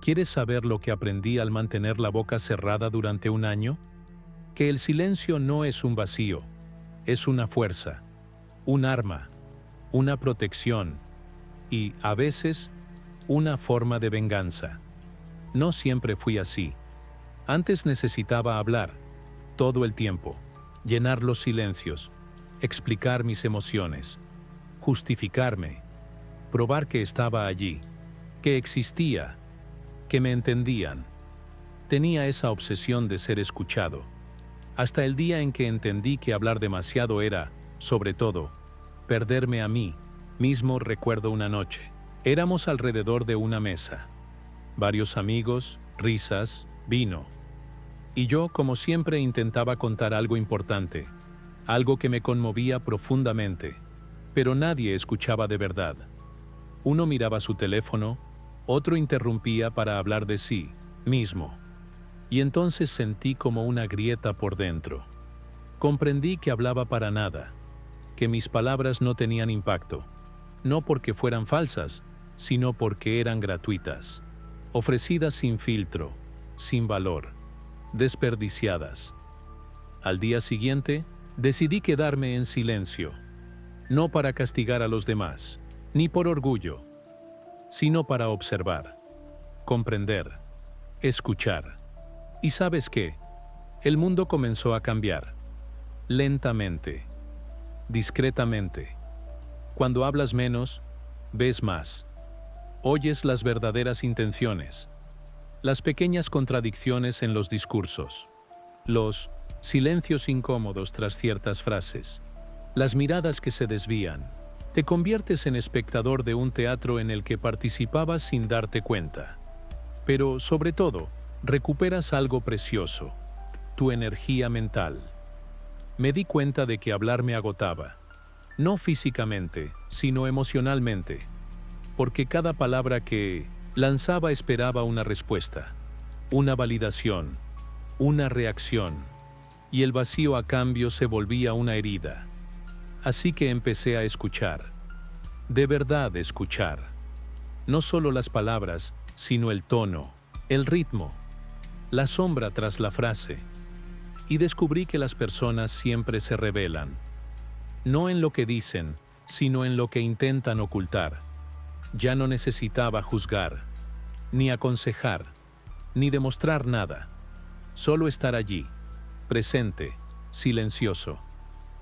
¿Quieres saber lo que aprendí al mantener la boca cerrada durante un año? Que el silencio no es un vacío, es una fuerza, un arma, una protección y, a veces, una forma de venganza. No siempre fui así. Antes necesitaba hablar, todo el tiempo, llenar los silencios, explicar mis emociones, justificarme, probar que estaba allí, que existía, que me entendían. Tenía esa obsesión de ser escuchado, hasta el día en que entendí que hablar demasiado era, sobre todo, perderme a mí mismo. Recuerdo una noche. Éramos alrededor de una mesa. Varios amigos, risas, vino. Y yo, como siempre, intentaba contar algo importante, algo que me conmovía profundamente, pero nadie escuchaba de verdad. Uno miraba su teléfono, otro interrumpía para hablar de sí mismo. Y entonces sentí como una grieta por dentro. Comprendí que hablaba para nada, que mis palabras no tenían impacto, no porque fueran falsas, sino porque eran gratuitas, ofrecidas sin filtro, sin valor, desperdiciadas. Al día siguiente, decidí quedarme en silencio, no para castigar a los demás, ni por orgullo, sino para observar, comprender, escuchar. ¿Y sabes qué? El mundo comenzó a cambiar, lentamente, discretamente. Cuando hablas menos, ves más. Oyes las verdaderas intenciones, las pequeñas contradicciones en los discursos, los silencios incómodos tras ciertas frases, las miradas que se desvían. Te conviertes en espectador de un teatro en el que participabas sin darte cuenta. Pero, sobre todo, recuperas algo precioso, tu energía mental. Me di cuenta de que hablar me agotaba, no físicamente, sino emocionalmente, porque cada palabra que lanzaba esperaba una respuesta, una validación, una reacción, y el vacío a cambio se volvía una herida. Así que empecé a escuchar, de verdad escuchar, no solo las palabras, sino el tono, el ritmo, la sombra tras la frase, y descubrí que las personas siempre se revelan, no en lo que dicen, sino en lo que intentan ocultar. Ya no necesitaba juzgar, ni aconsejar, ni demostrar nada, solo estar allí, presente, silencioso.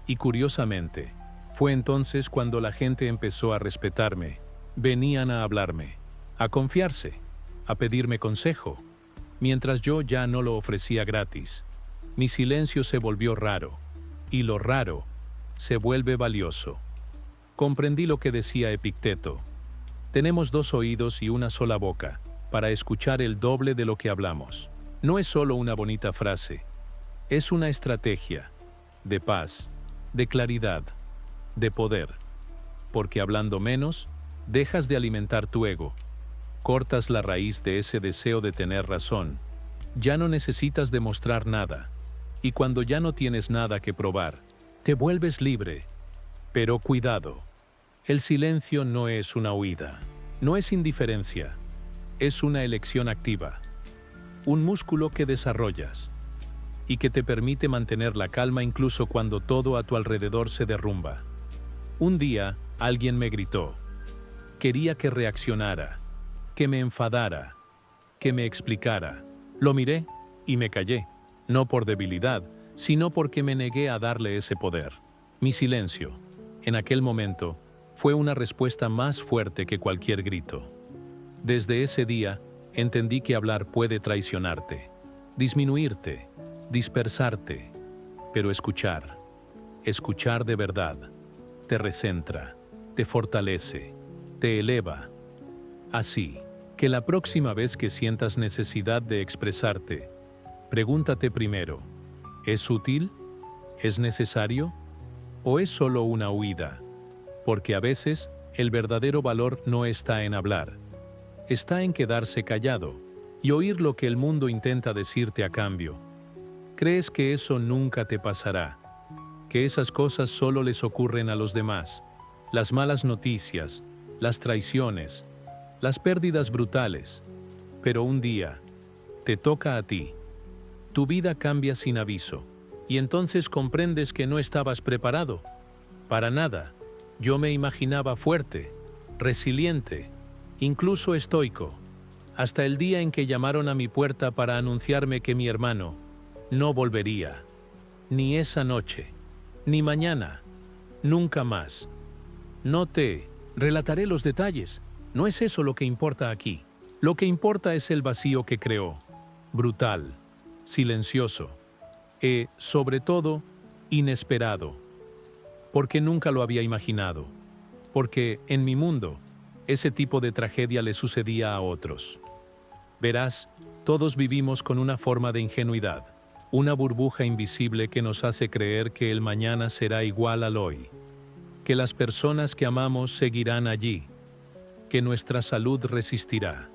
Y curiosamente, fue entonces cuando la gente empezó a respetarme, venían a hablarme, a confiarse, a pedirme consejo, mientras yo ya no lo ofrecía gratis. Mi silencio se volvió raro, y lo raro se vuelve valioso. Comprendí lo que decía Epicteto. Tenemos 2 oídos y una sola boca, para escuchar el doble de lo que hablamos. No es solo una bonita frase, es una estrategia de paz, de claridad, de poder. Porque hablando menos, dejas de alimentar tu ego, cortas la raíz de ese deseo de tener razón. Ya no necesitas demostrar nada, y cuando ya no tienes nada que probar, te vuelves libre. Pero cuidado. El silencio no es una huida, no es indiferencia, es una elección activa, un músculo que desarrollas y que te permite mantener la calma incluso cuando todo a tu alrededor se derrumba. Un día, alguien me gritó. Quería que reaccionara, que me enfadara, que me explicara. Lo miré y me callé, no por debilidad, sino porque me negué a darle ese poder. Mi silencio, en aquel momento, fue una respuesta más fuerte que cualquier grito. Desde ese día, entendí que hablar puede traicionarte, disminuirte, dispersarte, pero escuchar de verdad, te recentra, te fortalece, te eleva. Así que la próxima vez que sientas necesidad de expresarte, pregúntate primero, ¿es útil? ¿Es necesario? ¿O es solo una huida? Porque a veces, el verdadero valor no está en hablar, está en quedarse callado y oír lo que el mundo intenta decirte a cambio. ¿Crees que eso nunca te pasará? ¿Que esas cosas solo les ocurren a los demás? Las malas noticias, las traiciones, las pérdidas brutales. Pero un día, te toca a ti. Tu vida cambia sin aviso. Y entonces comprendes que no estabas preparado. Para nada. Yo me imaginaba fuerte, resiliente, incluso estoico. Hasta el día en que llamaron a mi puerta para anunciarme que mi hermano no volvería. Ni esa noche, ni mañana, nunca más. No te relataré los detalles. No es eso lo que importa aquí. Lo que importa es el vacío que creó. Brutal, silencioso y, sobre todo, inesperado. Porque nunca lo había imaginado. Porque, en mi mundo, ese tipo de tragedia le sucedía a otros. Verás, todos vivimos con una forma de ingenuidad, una burbuja invisible que nos hace creer que el mañana será igual al hoy, que las personas que amamos seguirán allí, que nuestra salud resistirá,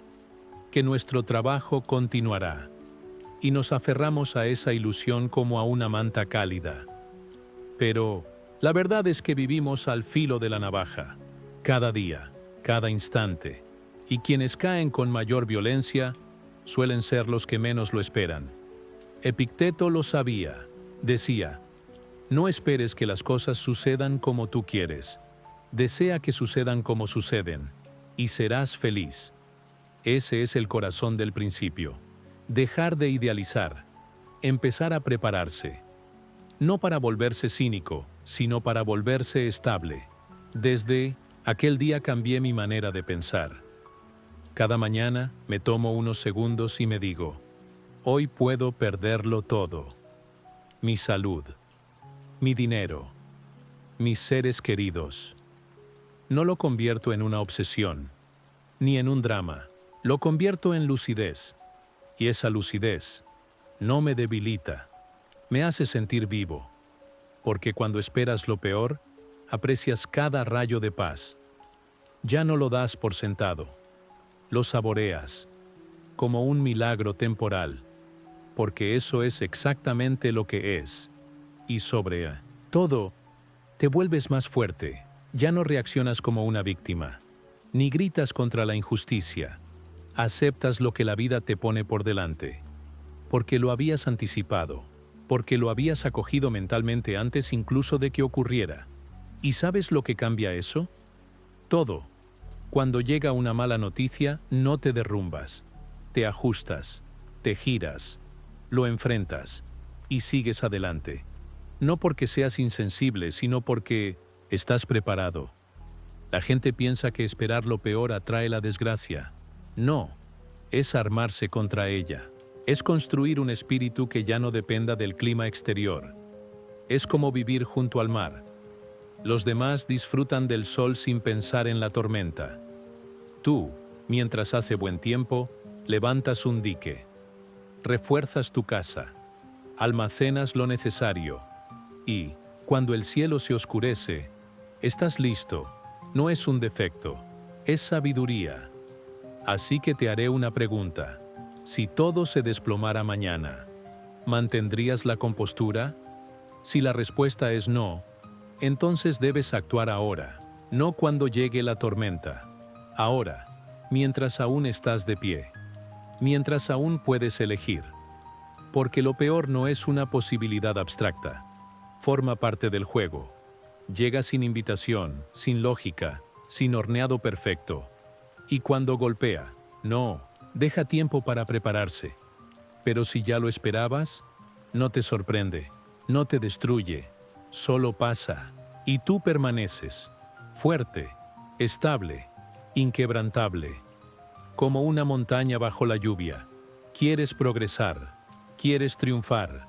que nuestro trabajo continuará, y nos aferramos a esa ilusión como a una manta cálida. Pero la verdad es que vivimos al filo de la navaja, cada día, cada instante, y quienes caen con mayor violencia suelen ser los que menos lo esperan. Epicteto lo sabía. Decía, no esperes que las cosas sucedan como tú quieres. Desea que sucedan como suceden, y serás feliz. Ese es el corazón del principio. Dejar de idealizar, empezar a prepararse. No para volverse cínico, sino para volverse estable. Desde aquel día cambié mi manera de pensar. Cada mañana me tomo unos segundos y me digo, hoy puedo perderlo todo. Mi salud, mi dinero, mis seres queridos. No lo convierto en una obsesión, ni en un drama. Lo convierto en lucidez. Y esa lucidez no me debilita, me hace sentir vivo. Porque cuando esperas lo peor, aprecias cada rayo de paz. Ya no lo das por sentado. Lo saboreas, como un milagro temporal, porque eso es exactamente lo que es. Y sobre todo, te vuelves más fuerte, ya no reaccionas como una víctima, ni gritas contra la injusticia, aceptas lo que la vida te pone por delante, porque lo habías anticipado, porque lo habías acogido mentalmente antes incluso de que ocurriera. ¿Y sabes lo que cambia eso? Todo. Cuando llega una mala noticia, no te derrumbas, te ajustas, te giras, lo enfrentas y sigues adelante. No porque seas insensible, sino porque estás preparado. La gente piensa que esperar lo peor atrae la desgracia. No, es armarse contra ella. Es construir un espíritu que ya no dependa del clima exterior. Es como vivir junto al mar. Los demás disfrutan del sol sin pensar en la tormenta. Tú, mientras hace buen tiempo, levantas un dique, refuerzas tu casa, almacenas lo necesario y, cuando el cielo se oscurece, estás listo. No es un defecto, es sabiduría. Así que te haré una pregunta. Si todo se desplomara mañana, ¿mantendrías la compostura? Si la respuesta es no, entonces debes actuar ahora, no cuando llegue la tormenta. Ahora, mientras aún estás de pie, mientras aún puedes elegir. Porque lo peor no es una posibilidad abstracta. Forma parte del juego. Llega sin invitación, sin lógica, sin horneado perfecto. Y cuando golpea, no, deja tiempo para prepararse. Pero si ya lo esperabas, no te sorprende, no te destruye, solo pasa. Y tú permaneces, fuerte, estable, inquebrantable, como una montaña bajo la lluvia. Quieres progresar, quieres triunfar,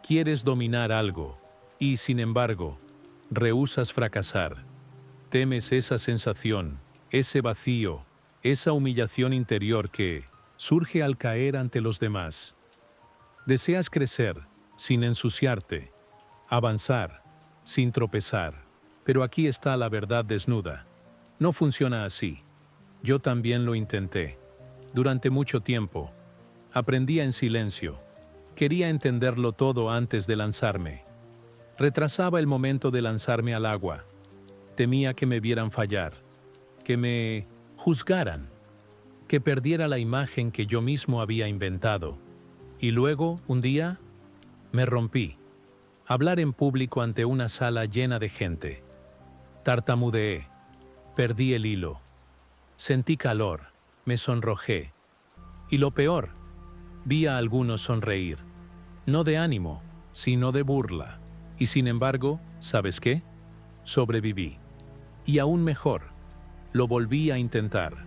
quieres dominar algo, y sin embargo, rehúsas fracasar. Temes esa sensación, ese vacío, esa humillación interior que surge al caer ante los demás. Deseas crecer, sin ensuciarte, avanzar, sin tropezar. Pero aquí está la verdad desnuda. No funciona así. Yo también lo intenté. Durante mucho tiempo. Aprendía en silencio. Quería entenderlo todo antes de lanzarme. Retrasaba el momento de lanzarme al agua. Temía que me vieran fallar, que me juzgaran. que perdiera la imagen que yo mismo había inventado. Y luego, un día, me rompí. Hablar en público ante una sala llena de gente. Tartamudeé. Perdí el hilo. Sentí calor. Me sonrojé. Y lo peor, vi a algunos sonreír. No de ánimo, sino de burla. Y sin embargo, ¿sabes qué? Sobreviví. Y aún mejor, lo volví a intentar.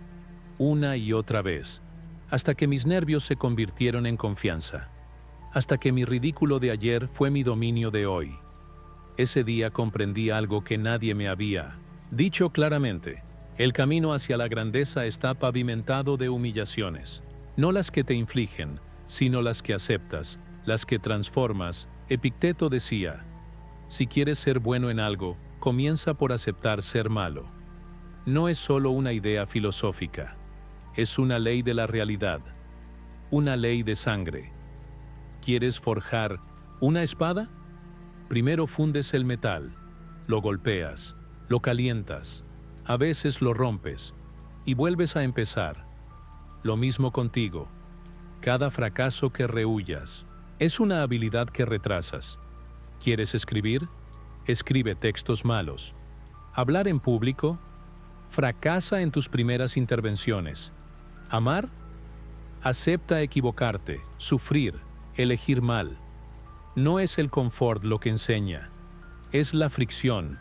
Una y otra vez. Hasta que mis nervios se convirtieron en confianza. Hasta que mi ridículo de ayer fue mi dominio de hoy. Ese día comprendí algo que nadie me había dicho claramente. El camino hacia la grandeza está pavimentado de humillaciones. No las que te infligen, sino las que aceptas, las que transformas. Epicteto decía, si quieres ser bueno en algo, comienza por aceptar ser malo. No es solo una idea filosófica, es una ley de la realidad, una ley de sangre. ¿Quieres forjar una espada? Primero fundes el metal, lo golpeas, lo calientas, a veces lo rompes y vuelves a empezar. Lo mismo contigo. Cada fracaso que rehuyas es una habilidad que retrasas. ¿Quieres escribir? Escribe textos malos. ¿Hablar en público? Fracasa en tus primeras intervenciones. ¿Amar? Acepta equivocarte, sufrir, elegir mal. No es el confort lo que enseña, es la fricción.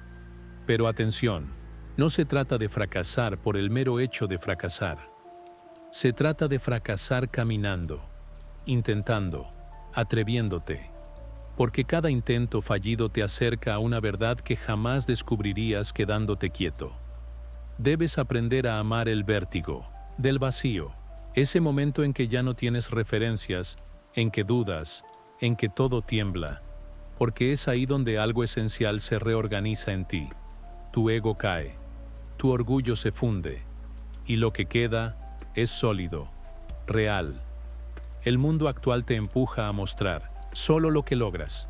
Pero atención, no se trata de fracasar por el mero hecho de fracasar. Se trata de fracasar caminando, intentando, atreviéndote. Porque cada intento fallido te acerca a una verdad que jamás descubrirías quedándote quieto. Debes aprender a amar el vértigo, del vacío, ese momento en que ya no tienes referencias, en que dudas, en que todo tiembla, porque es ahí donde algo esencial se reorganiza en ti. Tu ego cae, tu orgullo se funde, y lo que queda es sólido, real. El mundo actual te empuja a mostrar solo lo que logras,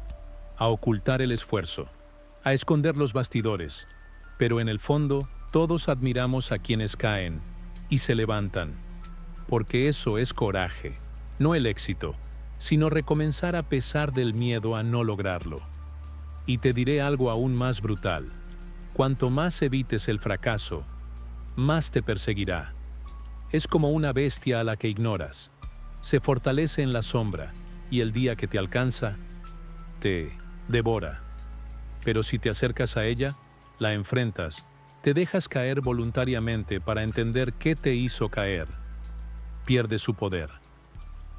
a ocultar el esfuerzo, a esconder los bastidores, pero en el fondo todos admiramos a quienes caen y se levantan, porque eso es coraje, no el éxito, sino recomenzar a pesar del miedo a no lograrlo. Y te diré algo aún más brutal. Cuanto más evites el fracaso, más te perseguirá. Es como una bestia a la que ignoras. Se fortalece en la sombra y el día que te alcanza, te devora. Pero si te acercas a ella, la enfrentas, te dejas caer voluntariamente para entender qué te hizo caer. Pierde su poder.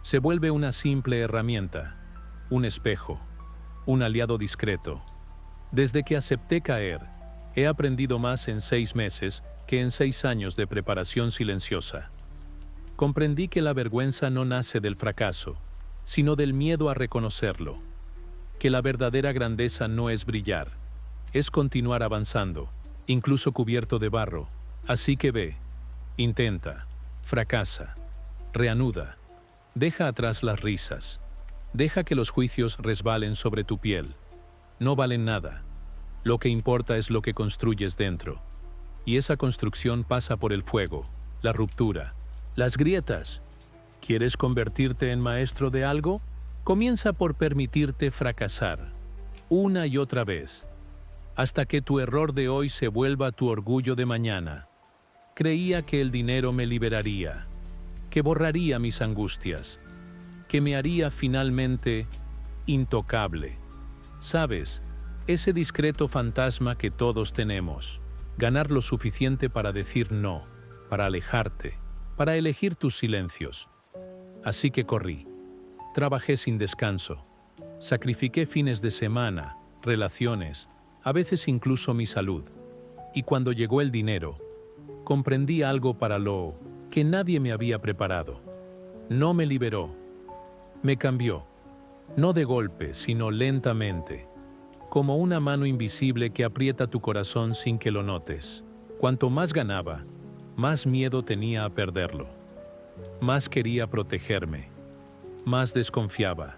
Se vuelve una simple herramienta, un espejo, un aliado discreto. Desde que acepté caer, he aprendido más en 6 meses que en 6 años de preparación silenciosa. Comprendí que la vergüenza no nace del fracaso, sino del miedo a reconocerlo. Que la verdadera grandeza no es brillar, es continuar avanzando, incluso cubierto de barro. Así que ve, intenta, fracasa, reanuda. Deja atrás las risas. Deja que los juicios resbalen sobre tu piel. No valen nada. Lo que importa es lo que construyes dentro. Y esa construcción pasa por el fuego, la ruptura, las grietas. ¿Quieres convertirte en maestro de algo? Comienza por permitirte fracasar, una y otra vez, hasta que tu error de hoy se vuelva tu orgullo de mañana. Creía que el dinero me liberaría, que borraría mis angustias, que me haría finalmente intocable. ¿Sabes? Ese discreto fantasma que todos tenemos. Ganar lo suficiente para decir no, para alejarte, para elegir tus silencios. Así que corrí. Trabajé sin descanso. Sacrifiqué fines de semana, relaciones, a veces incluso mi salud. Y cuando llegó el dinero, comprendí algo para lo que nadie me había preparado. No me liberó. Me cambió. No de golpe, sino lentamente. Como una mano invisible que aprieta tu corazón sin que lo notes. Cuanto más ganaba, más miedo tenía a perderlo. Más quería protegerme. Más desconfiaba.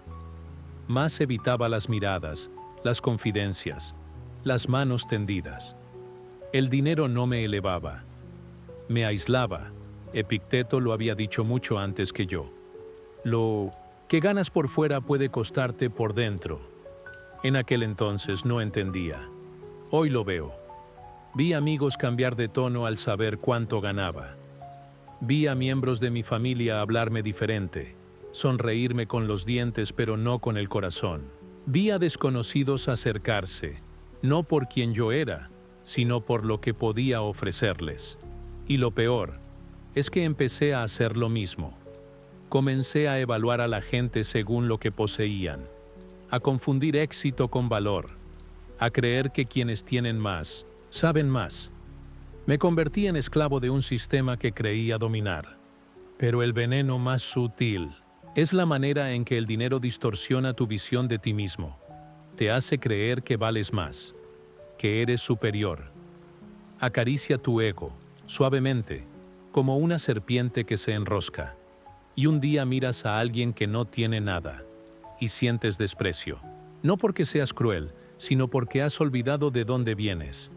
Más evitaba las miradas, las confidencias, las manos tendidas. El dinero no me elevaba. Me aislaba. Epicteto lo había dicho mucho antes que yo. Lo que ganas por fuera puede costarte por dentro. En aquel entonces no entendía. Hoy lo veo. Vi amigos cambiar de tono al saber cuánto ganaba. Vi a miembros de mi familia hablarme diferente, sonreírme con los dientes pero no con el corazón. Vi a desconocidos acercarse, no por quien yo era, sino por lo que podía ofrecerles. Y lo peor es que empecé a hacer lo mismo. Comencé a evaluar a la gente según lo que poseían, a confundir éxito con valor, a creer que quienes tienen más, saben más. Me convertí en esclavo de un sistema que creía dominar. Pero el veneno más sutil es la manera en que el dinero distorsiona tu visión de ti mismo. Te hace creer que vales más, que eres superior. Acaricia tu ego, suavemente, como una serpiente que se enrosca. Y un día miras a alguien que no tiene nada, y sientes desprecio. No porque seas cruel, sino porque has olvidado de dónde vienes.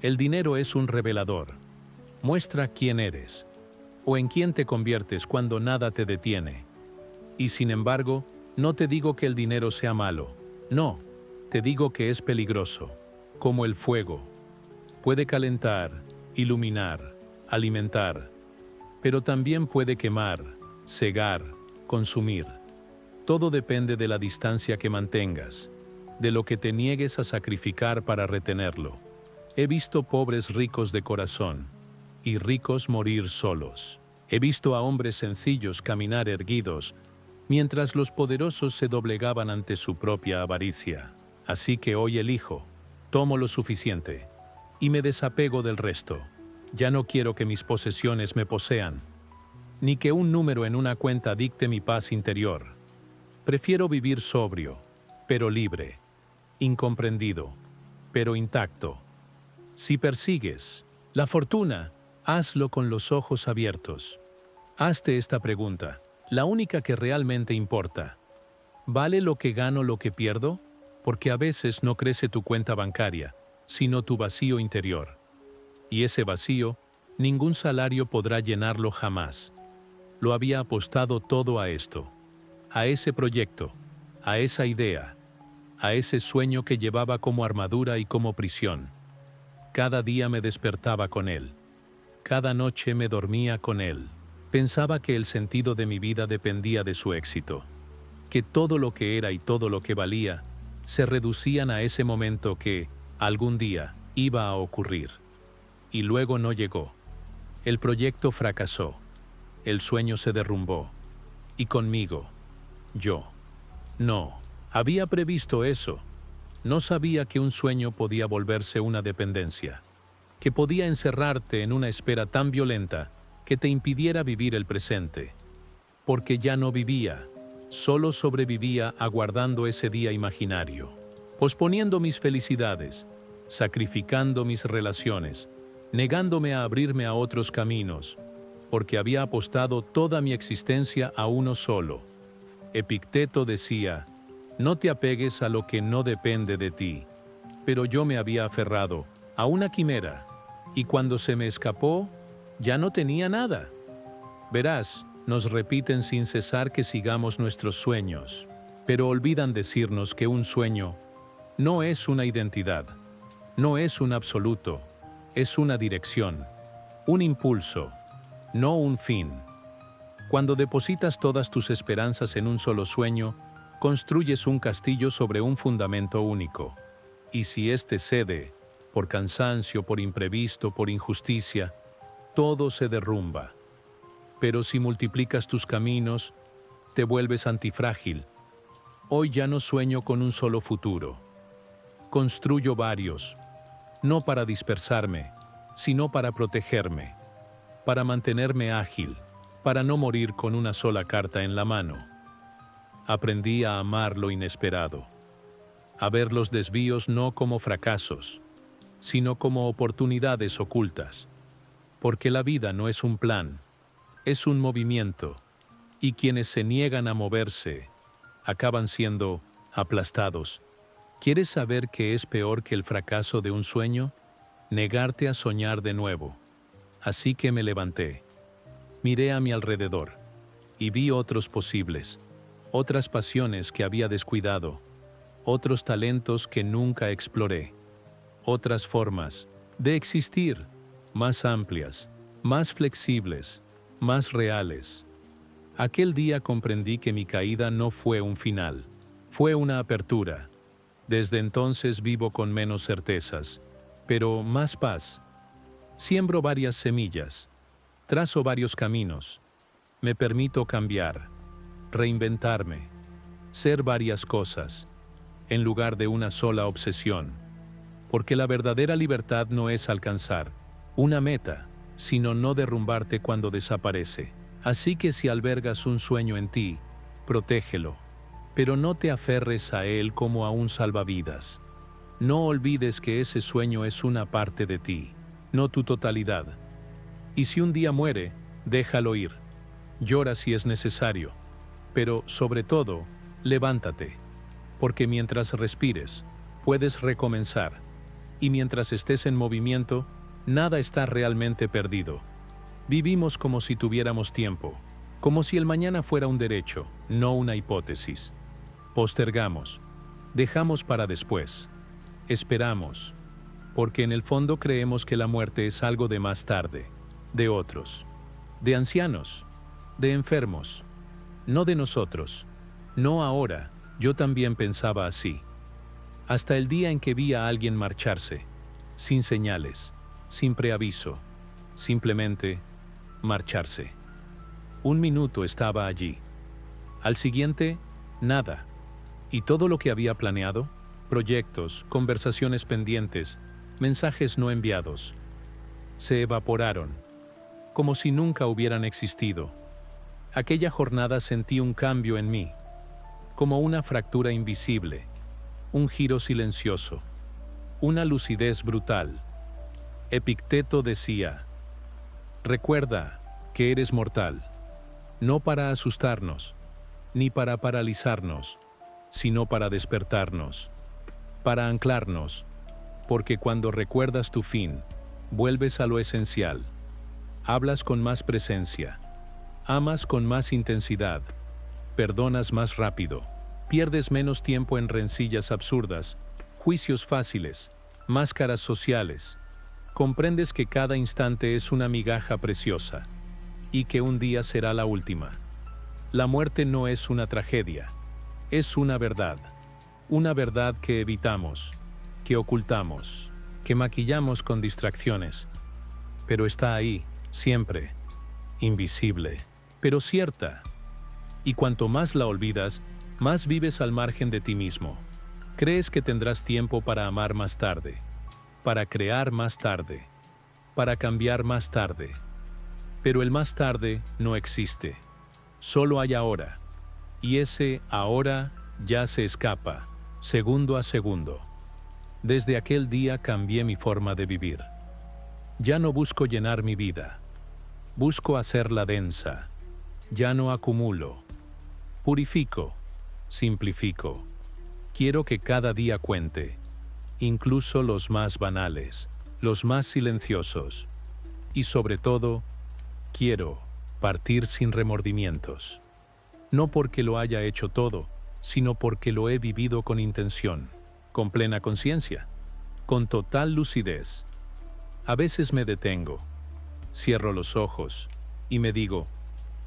El dinero es un revelador. Muestra quién eres, o en quién te conviertes cuando nada te detiene. Y sin embargo, no te digo que el dinero sea malo. No, te digo que es peligroso, como el fuego. Puede calentar, iluminar, alimentar, pero también puede quemar, cegar, consumir. Todo depende de la distancia que mantengas, de lo que te niegues a sacrificar para retenerlo. He visto pobres ricos de corazón, y ricos morir solos. He visto a hombres sencillos caminar erguidos, mientras los poderosos se doblegaban ante su propia avaricia. Así que hoy elijo, tomo lo suficiente, y me desapego del resto. Ya no quiero que mis posesiones me posean, ni que un número en una cuenta dicte mi paz interior. Prefiero vivir sobrio, pero libre, incomprendido, pero intacto. Si persigues la fortuna, hazlo con los ojos abiertos. Hazte esta pregunta, la única que realmente importa. ¿Vale lo que gano lo que pierdo? Porque a veces no crece tu cuenta bancaria, sino tu vacío interior. Y ese vacío, ningún salario podrá llenarlo jamás. Lo había apostado todo a esto, a ese proyecto, a esa idea, a ese sueño que llevaba como armadura y como prisión. Cada día me despertaba con él. Cada noche me dormía con él. Pensaba que el sentido de mi vida dependía de su éxito, que todo lo que era y todo lo que valía se reducían a ese momento que, algún día, iba a ocurrir. Y luego no llegó. El proyecto fracasó. El sueño se derrumbó. Y conmigo, yo. No, había previsto eso. No sabía que un sueño podía volverse una dependencia, que podía encerrarte en una espera tan violenta que te impidiera vivir el presente. Porque ya no vivía, solo sobrevivía aguardando ese día imaginario, posponiendo mis felicidades, sacrificando mis relaciones, negándome a abrirme a otros caminos, porque había apostado toda mi existencia a uno solo. Epicteto decía, no te apegues a lo que no depende de ti. Pero yo me había aferrado a una quimera, y cuando se me escapó, ya no tenía nada. Verás, nos repiten sin cesar que sigamos nuestros sueños, pero olvidan decirnos que un sueño no es una identidad, no es un absoluto, es una dirección, un impulso, no un fin. Cuando depositas todas tus esperanzas en un solo sueño, construyes un castillo sobre un fundamento único. Y si éste cede, por cansancio, por imprevisto, por injusticia, todo se derrumba. Pero si multiplicas tus caminos, te vuelves antifrágil. Hoy ya no sueño con un solo futuro. Construyo varios, no para dispersarme, sino para protegerme, para mantenerme ágil, para no morir con una sola carta en la mano. Aprendí a amar lo inesperado, a ver los desvíos no como fracasos, sino como oportunidades ocultas, porque la vida no es un plan, es un movimiento, y quienes se niegan a moverse acaban siendo aplastados. ¿Quieres saber qué es peor que el fracaso de un sueño? Negarte a soñar de nuevo. Así que me levanté. Miré a mi alrededor y vi otros posibles, otras pasiones que había descuidado, otros talentos que nunca exploré, otras formas de existir, más amplias, más flexibles, más reales. Aquel día comprendí que mi caída no fue un final, fue una apertura. Desde entonces vivo con menos certezas, pero más paz. Siembro varias semillas, trazo varios caminos, me permito cambiar, reinventarme, ser varias cosas, en lugar de una sola obsesión. Porque la verdadera libertad no es alcanzar una meta, sino no derrumbarte cuando desaparece. Así que si albergas un sueño en ti, protégelo, pero no te aferres a él como a un salvavidas. No olvides que ese sueño es una parte de ti, no tu totalidad. Y si un día muere, déjalo ir. Llora si es necesario, pero sobre todo, levántate, porque mientras respires, puedes recomenzar, y mientras estés en movimiento, nada está realmente perdido. Vivimos como si tuviéramos tiempo, como si el mañana fuera un derecho, no una hipótesis. Postergamos, dejamos para después, esperamos, porque en el fondo creemos que la muerte es algo de más tarde, de otros, de ancianos, de enfermos, no de nosotros, no ahora. Yo también pensaba así. Hasta el día en que vi a alguien marcharse, sin señales, sin preaviso, simplemente marcharse. Un minuto estaba allí. Al siguiente, nada. Y todo lo que había planeado, proyectos, conversaciones pendientes, mensajes no enviados, se evaporaron, como si nunca hubieran existido. Aquella jornada sentí un cambio en mí, como una fractura invisible, un giro silencioso, una lucidez brutal. Epicteto decía: recuerda que eres mortal, no para asustarnos, ni para paralizarnos, sino para despertarnos, para anclarnos, porque cuando recuerdas tu fin, vuelves a lo esencial, hablas con más presencia, amas con más intensidad, perdonas más rápido, pierdes menos tiempo en rencillas absurdas, juicios fáciles, máscaras sociales. Comprendes que cada instante es una migaja preciosa y que un día será la última. La muerte no es una tragedia, es una verdad que evitamos, que ocultamos, que maquillamos con distracciones, pero está ahí, siempre, invisible, pero cierta. Y cuanto más la olvidas, más vives al margen de ti mismo. Crees que tendrás tiempo para amar más tarde, para crear más tarde, para cambiar más tarde. Pero el más tarde no existe. Solo hay ahora. Y ese ahora ya se escapa, segundo a segundo. Desde aquel día cambié mi forma de vivir. Ya no busco llenar mi vida. Busco hacerla densa. Ya no acumulo. Purifico, simplifico. Quiero que cada día cuente, incluso los más banales, los más silenciosos. Y sobre todo, quiero partir sin remordimientos. No porque lo haya hecho todo, sino porque lo he vivido con intención, con plena conciencia, con total lucidez. A veces me detengo, cierro los ojos y me digo,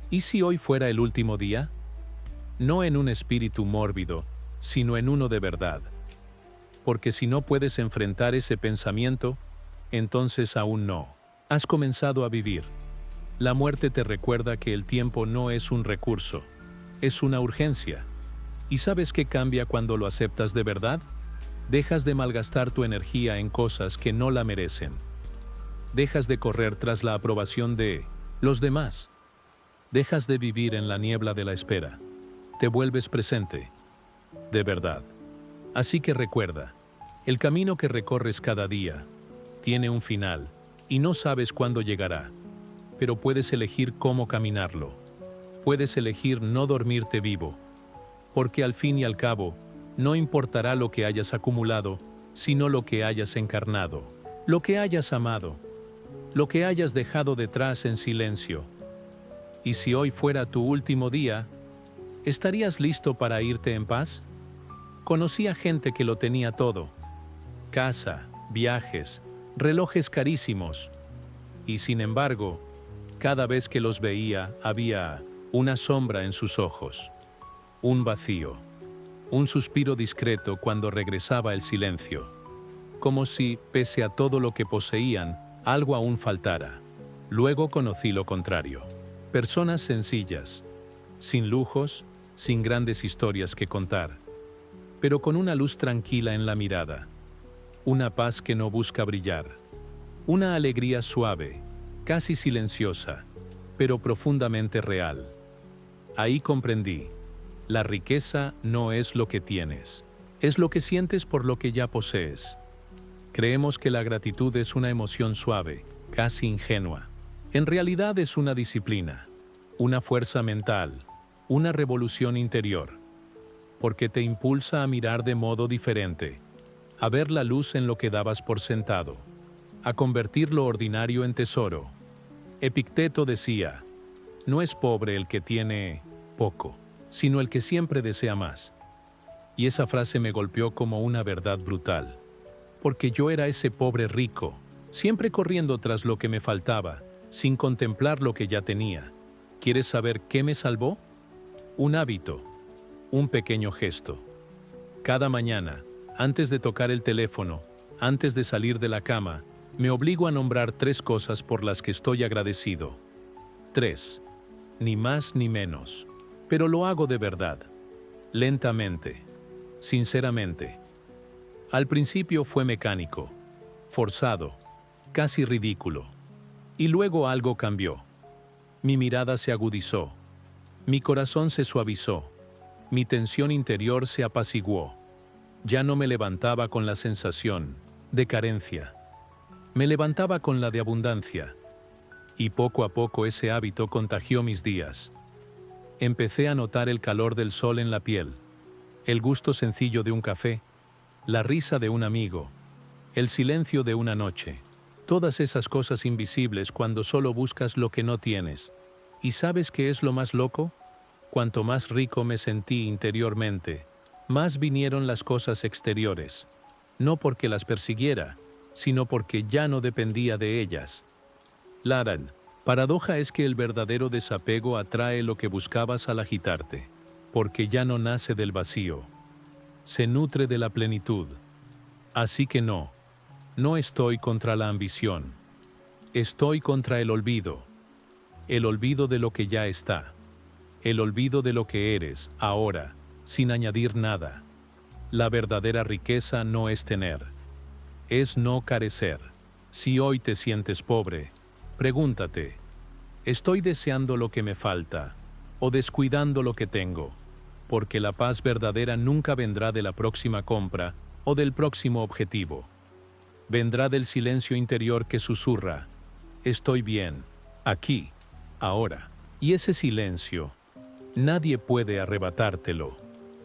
¿y si hoy fuera el último día? No en un espíritu mórbido, sino en uno de verdad. Porque si no puedes enfrentar ese pensamiento, entonces aún no has comenzado a vivir. La muerte te recuerda que el tiempo no es un recurso, es una urgencia. ¿Y sabes qué cambia cuando lo aceptas de verdad? Dejas de malgastar tu energía en cosas que no la merecen. Dejas de correr tras la aprobación de los demás. Dejas de vivir en la niebla de la espera. Te vuelves presente, de verdad. Así que recuerda, el camino que recorres cada día tiene un final y no sabes cuándo llegará, pero puedes elegir cómo caminarlo. Puedes elegir no dormirte vivo, porque al fin y al cabo, no importará lo que hayas acumulado, sino lo que hayas encarnado, lo que hayas amado, lo que hayas dejado detrás en silencio. ¿Y si hoy fuera tu último día, estarías listo para irte en paz? Conocía gente que lo tenía todo: casa, viajes, relojes carísimos. Y sin embargo, cada vez que los veía había una sombra en sus ojos, un vacío, un suspiro discreto cuando regresaba el silencio, como si, pese a todo lo que poseían, algo aún faltara. Luego conocí lo contrario: personas sencillas, sin lujos, sin grandes historias que contar, pero con una luz tranquila en la mirada, una paz que no busca brillar, una alegría suave, casi silenciosa, pero profundamente real. Ahí comprendí: la riqueza no es lo que tienes, es lo que sientes por lo que ya posees. Creemos que la gratitud es una emoción suave, casi ingenua. En realidad es una disciplina, una fuerza mental, una revolución interior, porque te impulsa a mirar de modo diferente, a ver la luz en lo que dabas por sentado, a convertir lo ordinario en tesoro. Epicteto decía: no es pobre el que tiene poco, sino el que siempre desea más. Y esa frase me golpeó como una verdad brutal, porque yo era ese pobre rico, siempre corriendo tras lo que me faltaba, sin contemplar lo que ya tenía. ¿Quieres saber qué me salvó? Un hábito, un pequeño gesto. Cada mañana, antes de tocar el teléfono, antes de salir de la cama, me obligo a nombrar 3 cosas por las que estoy agradecido. 3. Ni más ni menos. Pero lo hago de verdad. Lentamente. Sinceramente. Al principio fue mecánico, forzado, casi ridículo. Y luego algo cambió. Mi mirada se agudizó. Mi corazón se suavizó. Mi tensión interior se apaciguó. Ya no me levantaba con la sensación de carencia. Me levantaba con la de abundancia. Y poco a poco ese hábito contagió mis días. Empecé a notar el calor del sol en la piel, el gusto sencillo de un café, la risa de un amigo, el silencio de una noche. Todas esas cosas invisibles cuando solo buscas lo que no tienes. ¿Y sabes qué es lo más loco? Cuanto más rico me sentí interiormente, más vinieron las cosas exteriores. No porque las persiguiera, sino porque ya no dependía de ellas. Laran, paradoja es que el verdadero desapego atrae lo que buscabas al agitarte, porque ya no nace del vacío, se nutre de la plenitud. Así que no estoy contra la ambición, estoy contra el olvido de lo que ya está, el olvido de lo que eres ahora, sin añadir nada. La verdadera riqueza no es tener, es no carecer. Si hoy te sientes pobre, pregúntate: ¿estoy deseando lo que me falta o descuidando lo que tengo? Porque la paz verdadera nunca vendrá de la próxima compra o del próximo objetivo. Vendrá del silencio interior que susurra: estoy bien, aquí, ahora. Y ese silencio, nadie puede arrebatártelo.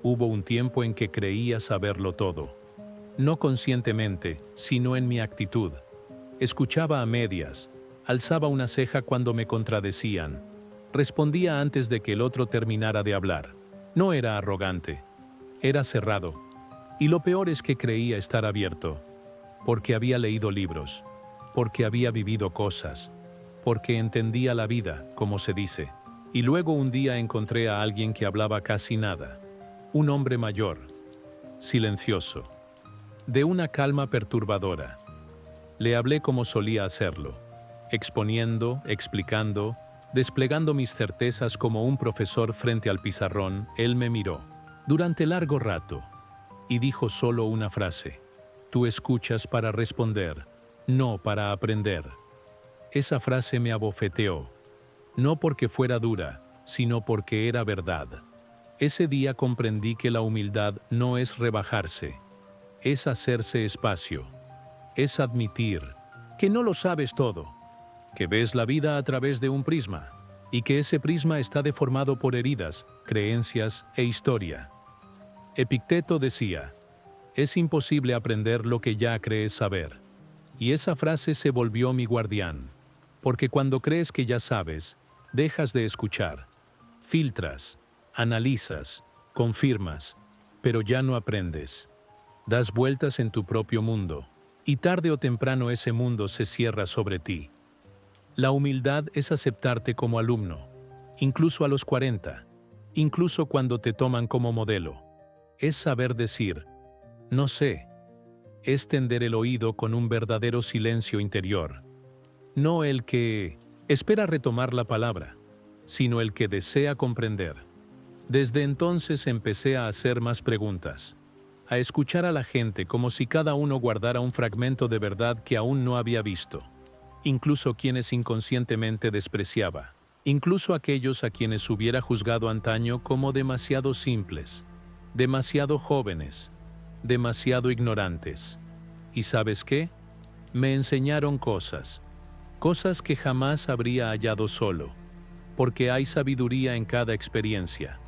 Hubo un tiempo en que creía saberlo todo. No conscientemente, sino en mi actitud. Escuchaba a medias, alzaba una ceja cuando me contradecían, respondía antes de que el otro terminara de hablar. No era arrogante, era cerrado. Y lo peor es que creía estar abierto, porque había leído libros, porque había vivido cosas, porque entendía la vida, como se dice. Y luego un día encontré a alguien que hablaba casi nada. Un hombre mayor, silencioso, de una calma perturbadora. Le hablé como solía hacerlo, exponiendo, explicando, desplegando mis certezas como un profesor frente al pizarrón. Él me miró durante largo rato y dijo solo una frase: tú escuchas para responder, no para aprender. Esa frase me abofeteó, no porque fuera dura, sino porque era verdad. Ese día comprendí que la humildad no es rebajarse, es hacerse espacio, es admitir que no lo sabes todo, que ves la vida a través de un prisma, y que ese prisma está deformado por heridas, creencias e historia. Epicteto decía: es imposible aprender lo que ya crees saber. Y esa frase se volvió mi guardián, porque cuando crees que ya sabes, Dejas de escuchar, filtras, analizas, confirmas, pero ya no aprendes. Das vueltas en tu propio mundo, y tarde o temprano ese mundo se cierra sobre ti. La humildad es aceptarte como alumno, incluso a los 40, incluso cuando te toman como modelo. Es saber decir, no sé. Es tender el oído con un verdadero silencio interior. No el que espera retomar la palabra, sino el que desea comprender. Desde entonces empecé a hacer más preguntas, a escuchar a la gente como si cada uno guardara un fragmento de verdad que aún no había visto, incluso quienes inconscientemente despreciaba, incluso aquellos a quienes hubiera juzgado antaño como demasiado simples, demasiado jóvenes, demasiado ignorantes. ¿Y sabes qué? Me enseñaron cosas que jamás habría hallado solo, porque hay sabiduría en cada experiencia.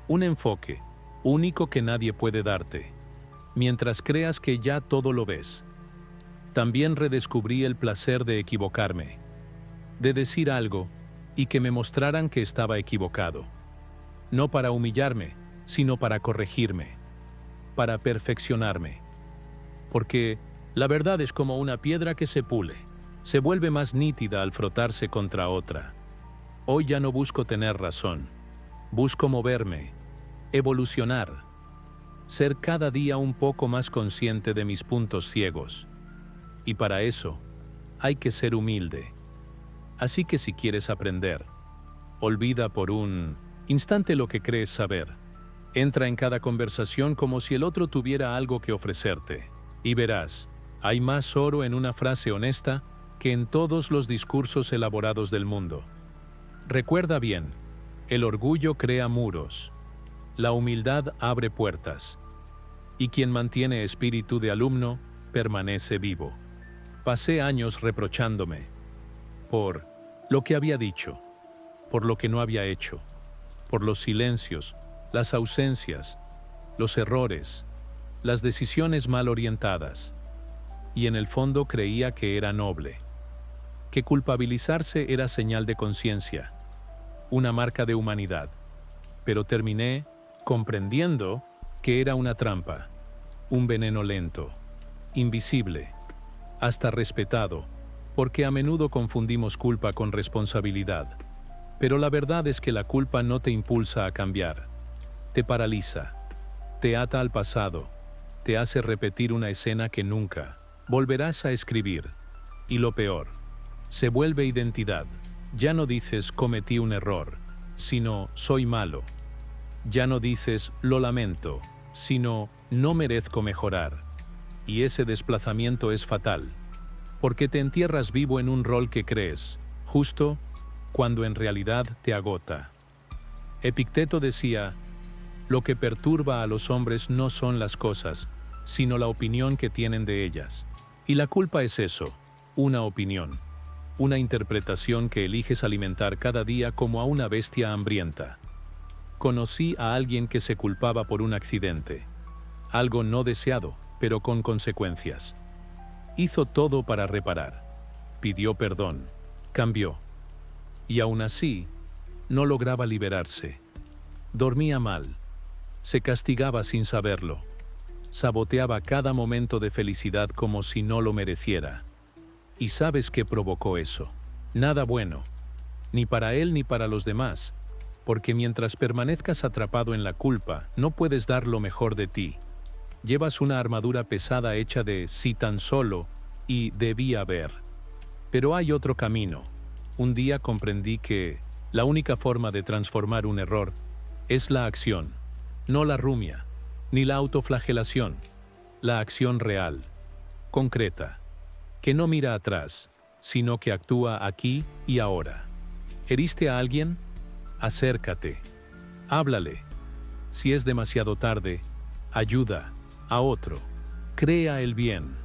Un enfoque, único que nadie puede darte, mientras creas que ya todo lo ves. También redescubrí el placer de equivocarme, de decir algo y que me mostraran que estaba equivocado. No para humillarme, sino para corregirme, para perfeccionarme. Porque la verdad es como una piedra que se pule, se vuelve más nítida al frotarse contra otra. Hoy ya no busco tener razón, busco moverme, evolucionar, ser cada día un poco más consciente de mis puntos ciegos. Y para eso, hay que ser humilde. Así que si quieres aprender, olvida por un instante lo que crees saber. Entra en cada conversación como si el otro tuviera algo que ofrecerte. Y verás, hay más oro en una frase honesta que en todos los discursos elaborados del mundo. Recuerda bien, el orgullo crea muros, la humildad abre puertas, y quien mantiene espíritu de alumno permanece vivo. Pasé años reprochándome por lo que había dicho, por lo que no había hecho, por los silencios, las ausencias, los errores, las decisiones mal orientadas, y en el fondo creía que era noble, que culpabilizarse era señal de conciencia, una marca de humanidad, pero terminé comprendiendo que era una trampa, un veneno lento, invisible, hasta respetado, porque a menudo confundimos culpa con responsabilidad. Pero la verdad es que la culpa no te impulsa a cambiar, te paraliza, te ata al pasado, te hace repetir una escena que nunca volverás a escribir. Y lo peor, se vuelve identidad. Ya no dices cometí un error, sino soy malo. Ya no dices lo lamento, sino no merezco mejorar. Y ese desplazamiento es fatal, porque te entierras vivo en un rol que crees, justo cuando en realidad te agota. Epicteto decía, lo que perturba a los hombres no son las cosas, sino la opinión que tienen de ellas. Y la culpa es eso, una opinión, una interpretación que eliges alimentar cada día como a una bestia hambrienta. Conocí a alguien que se culpaba por un accidente, algo no deseado, pero con consecuencias. Hizo todo para reparar, pidió perdón, cambió. Y aún así, no lograba liberarse. Dormía mal, se castigaba sin saberlo, saboteaba cada momento de felicidad como si no lo mereciera. ¿Y sabes qué provocó eso? Nada bueno, ni para él ni para los demás, porque mientras permanezcas atrapado en la culpa, no puedes dar lo mejor de ti. Llevas una armadura pesada hecha de si tan solo y debía haber. Pero hay otro camino. Un día comprendí que la única forma de transformar un error es la acción, no la rumia, ni la autoflagelación, la acción real, concreta, que no mira atrás, sino que actúa aquí y ahora. ¿Heriste a alguien? Acércate, háblale. Si es demasiado tarde, ayuda a otro. Crea el bien.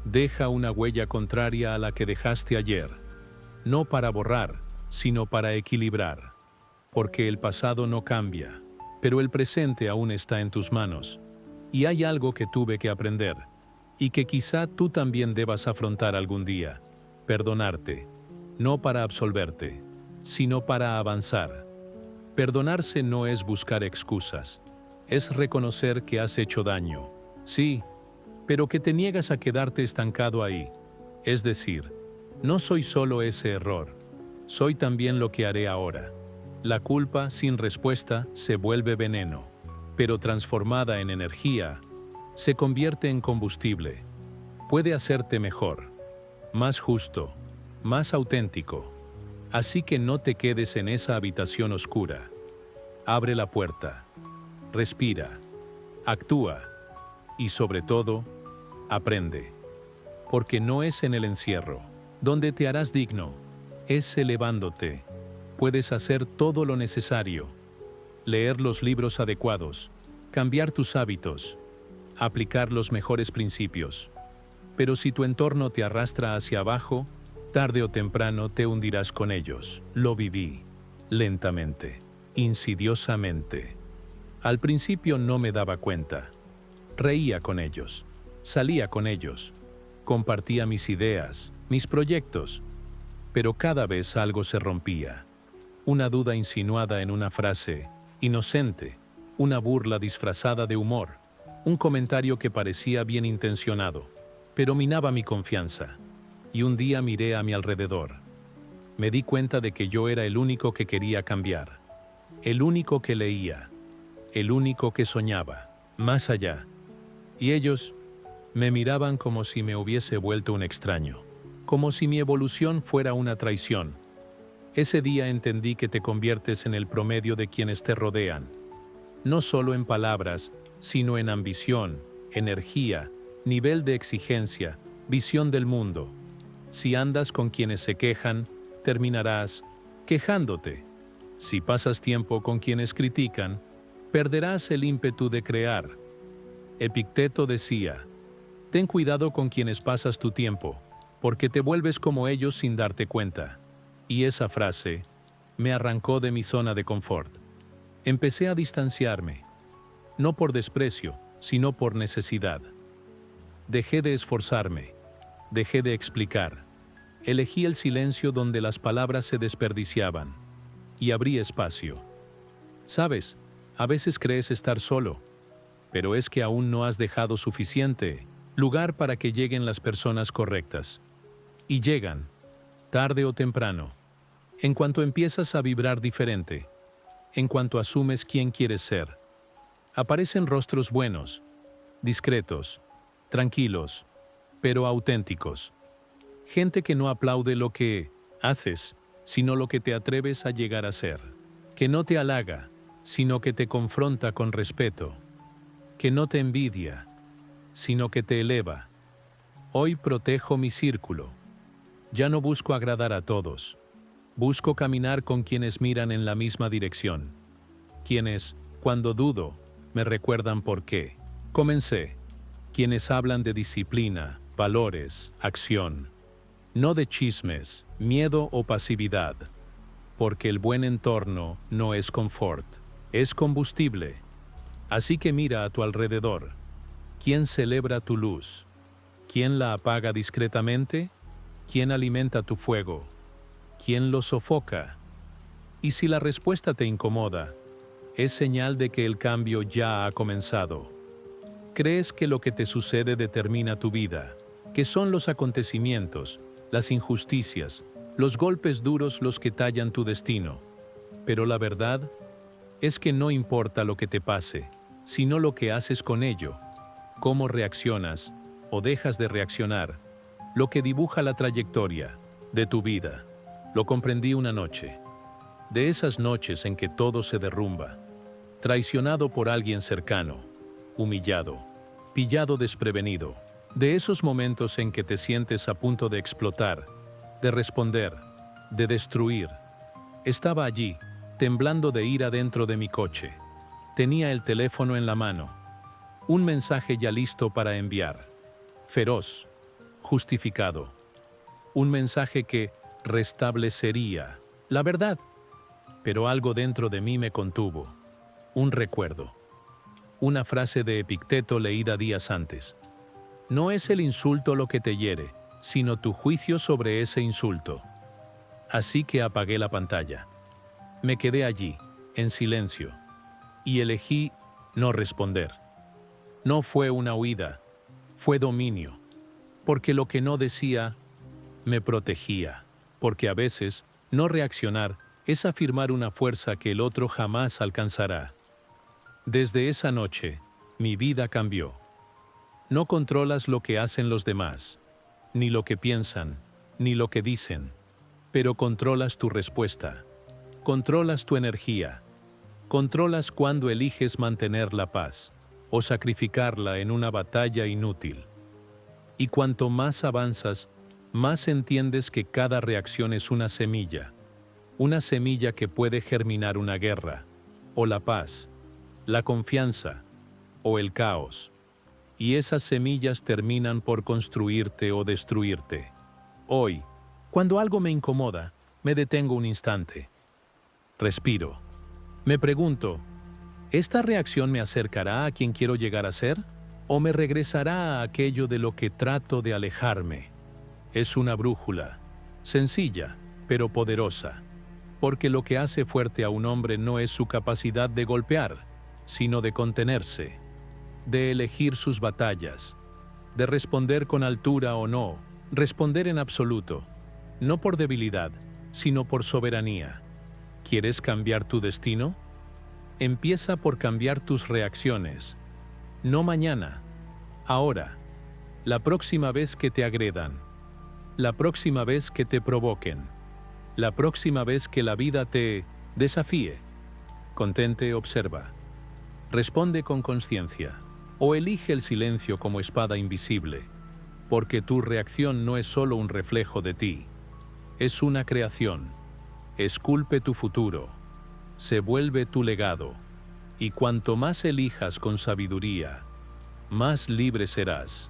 Deja una huella contraria a la que dejaste ayer, no para borrar, sino para equilibrar. Porque el pasado no cambia, pero el presente aún está en tus manos. Y hay algo que tuve que aprender, y que quizá tú también debas afrontar algún día. Perdonarte, no para absolverte, sino para avanzar. Perdonarse no es buscar excusas, es reconocer que has hecho daño. Sí, pero que te niegas a quedarte estancado ahí. Es decir, no soy solo ese error, soy también lo que haré ahora. La culpa sin respuesta se vuelve veneno, pero transformada en energía, se convierte en combustible. Puede hacerte mejor, más justo, más auténtico. Así que no te quedes en esa habitación oscura. Abre la puerta, respira, actúa y sobre todo, aprende. Porque no es en el encierro donde te harás digno, es elevándote. Puedes hacer todo lo necesario, leer los libros adecuados, cambiar tus hábitos, aplicar los mejores principios. Pero si tu entorno te arrastra hacia abajo, tarde o temprano te hundirás con ellos. Lo viví, lentamente, insidiosamente. Al principio no me daba cuenta. Reía con ellos, salía con ellos, compartía mis ideas, mis proyectos, pero cada vez algo se rompía. Una duda insinuada en una frase, inocente, una burla disfrazada de humor, un comentario que parecía bien intencionado, pero minaba mi confianza. Y un día miré a mi alrededor. Me di cuenta de que yo era el único que quería cambiar, el único que leía, el único que soñaba, más allá. Y ellos me miraban como si me hubiese vuelto un extraño, como si mi evolución fuera una traición. Ese día entendí que te conviertes en el promedio de quienes te rodean, no solo en palabras, sino en ambición, energía, nivel de exigencia, visión del mundo. Si andas con quienes se quejan, terminarás quejándote. Si pasas tiempo con quienes critican, perderás el ímpetu de crear. Epicteto decía, ten cuidado con quienes pasas tu tiempo, porque te vuelves como ellos sin darte cuenta. Y esa frase me arrancó de mi zona de confort. Empecé a distanciarme, no por desprecio, sino por necesidad. Dejé de esforzarme, dejé de explicar. Elegí el silencio donde las palabras se desperdiciaban y abrí espacio. Sabes, a veces crees estar solo, pero es que aún no has dejado suficiente lugar para que lleguen las personas correctas. Y llegan, tarde o temprano, en cuanto empiezas a vibrar diferente, en cuanto asumes quién quieres ser. Aparecen rostros buenos, discretos, tranquilos, pero auténticos. Gente que no aplaude lo que haces, sino lo que te atreves a llegar a ser. Que no te halaga, sino que te confronta con respeto. Que no te envidia, sino que te eleva. Hoy protejo mi círculo. Ya no busco agradar a todos. Busco caminar con quienes miran en la misma dirección. Quienes, cuando dudo, me recuerdan por qué comencé. Quienes hablan de disciplina, valores, acción. No de chismes, miedo o pasividad. Porque el buen entorno no es confort, es combustible. Así que mira a tu alrededor. ¿Quién celebra tu luz? ¿Quién la apaga discretamente? ¿Quién alimenta tu fuego? ¿Quién lo sofoca? Y si la respuesta te incomoda, es señal de que el cambio ya ha comenzado. ¿Crees que lo que te sucede determina tu vida? ¿Que son los acontecimientos, las injusticias, los golpes duros los que tallan tu destino? Pero la verdad es que no importa lo que te pase, sino lo que haces con ello, cómo reaccionas o dejas de reaccionar, lo que dibuja la trayectoria de tu vida. Lo comprendí una noche, de esas noches en que todo se derrumba, traicionado por alguien cercano, humillado, pillado desprevenido, de esos momentos en que te sientes a punto de explotar, de responder, de destruir. Estaba allí, temblando de ira dentro de mi coche. Tenía el teléfono en la mano, un mensaje ya listo para enviar, feroz, justificado, un mensaje que restablecería la verdad. Pero algo dentro de mí me contuvo, un recuerdo, una frase de Epicteto leída días antes. No es el insulto lo que te hiere, sino tu juicio sobre ese insulto. Así que apagué la pantalla. Me quedé allí, en silencio, y elegí no responder. No fue una huida, fue dominio, porque lo que no decía me protegía, porque a veces no reaccionar es afirmar una fuerza que el otro jamás alcanzará. Desde esa noche, mi vida cambió. No controlas lo que hacen los demás, ni lo que piensan, ni lo que dicen, pero controlas tu respuesta, controlas tu energía, controlas cuando eliges mantener la paz o sacrificarla en una batalla inútil. Y cuanto más avanzas, más entiendes que cada reacción es una semilla que puede germinar una guerra, o la paz, la confianza, o el caos. Y esas semillas terminan por construirte o destruirte. Hoy, cuando algo me incomoda, me detengo un instante. Respiro. Me pregunto, ¿esta reacción me acercará a quien quiero llegar a ser? ¿O me regresará a aquello de lo que trato de alejarme? Es una brújula, sencilla, pero poderosa, porque lo que hace fuerte a un hombre no es su capacidad de golpear, sino de contenerse, de elegir sus batallas, de responder con altura o no, responder en absoluto, no por debilidad, sino por soberanía. ¿Quieres cambiar tu destino? Empieza por cambiar tus reacciones. No mañana, ahora, la próxima vez que te agredan, la próxima vez que te provoquen, la próxima vez que la vida te desafíe. Contente, observa. Responde con conciencia, o elige el silencio como espada invisible, porque tu reacción no es solo un reflejo de ti, es una creación. Esculpe tu futuro, se vuelve tu legado, y cuanto más elijas con sabiduría, más libre serás.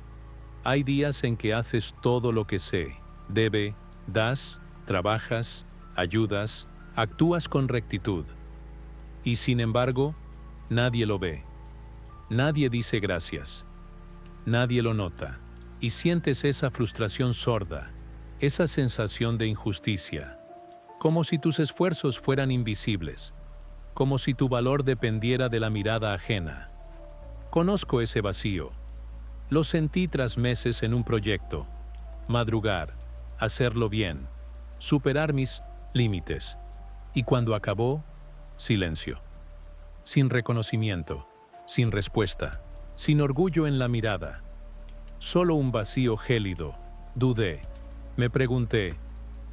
Hay días en que haces todo lo que das, trabajas, ayudas, actúas con rectitud. Y sin embargo, nadie lo ve. Nadie dice gracias. Nadie lo nota. Y sientes esa frustración sorda, esa sensación de injusticia, como si tus esfuerzos fueran invisibles, como si tu valor dependiera de la mirada ajena. Conozco ese vacío. Lo sentí tras meses en un proyecto. Madrugar, hacerlo bien, superar mis límites. Y cuando acabó, silencio. Sin reconocimiento, sin respuesta, sin orgullo en la mirada. Solo un vacío gélido. Dudé. Me pregunté,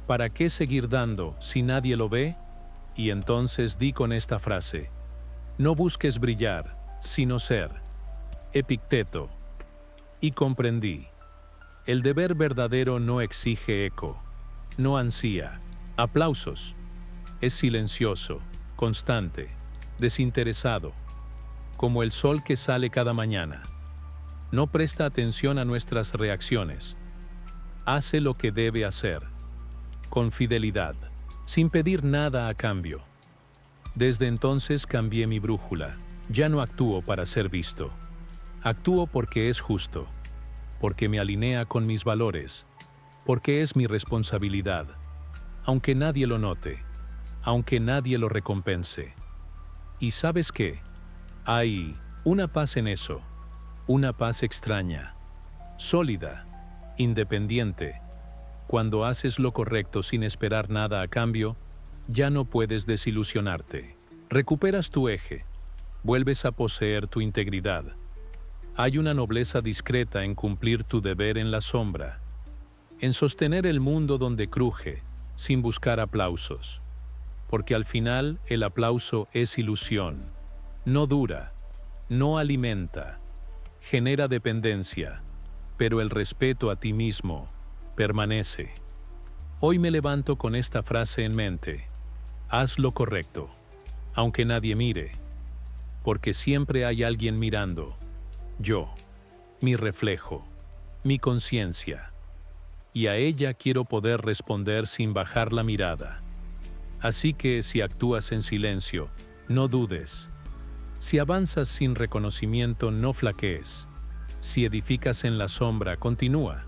¿para qué seguir dando si nadie lo ve? Y entonces di con esta frase: no busques brillar, sino ser. Epicteto. Y comprendí. El deber verdadero no exige eco, no ansía aplausos. Es silencioso, constante, desinteresado, como el sol que sale cada mañana. No presta atención a nuestras reacciones. Hace lo que debe hacer, con fidelidad, sin pedir nada a cambio. Desde entonces cambié mi brújula. Ya no actúo para ser visto. Actúo porque es justo, porque me alinea con mis valores, porque es mi responsabilidad, aunque nadie lo note, aunque nadie lo recompense. ¿Y sabes qué? Hay una paz en eso, una paz extraña, sólida, independiente. Cuando haces lo correcto sin esperar nada a cambio, ya no puedes desilusionarte. Recuperas tu eje, vuelves a poseer tu integridad. Hay una nobleza discreta en cumplir tu deber en la sombra, en sostener el mundo donde cruje, sin buscar aplausos. Porque al final el aplauso es ilusión, no dura, no alimenta, genera dependencia, pero el respeto a ti mismo permanece. Hoy me levanto con esta frase en mente: haz lo correcto, aunque nadie mire, porque siempre hay alguien mirando. Yo, mi reflejo, mi conciencia. Y a ella quiero poder responder sin bajar la mirada. Así que si actúas en silencio, no dudes. Si avanzas sin reconocimiento, no flaquees. Si edificas en la sombra, continúa,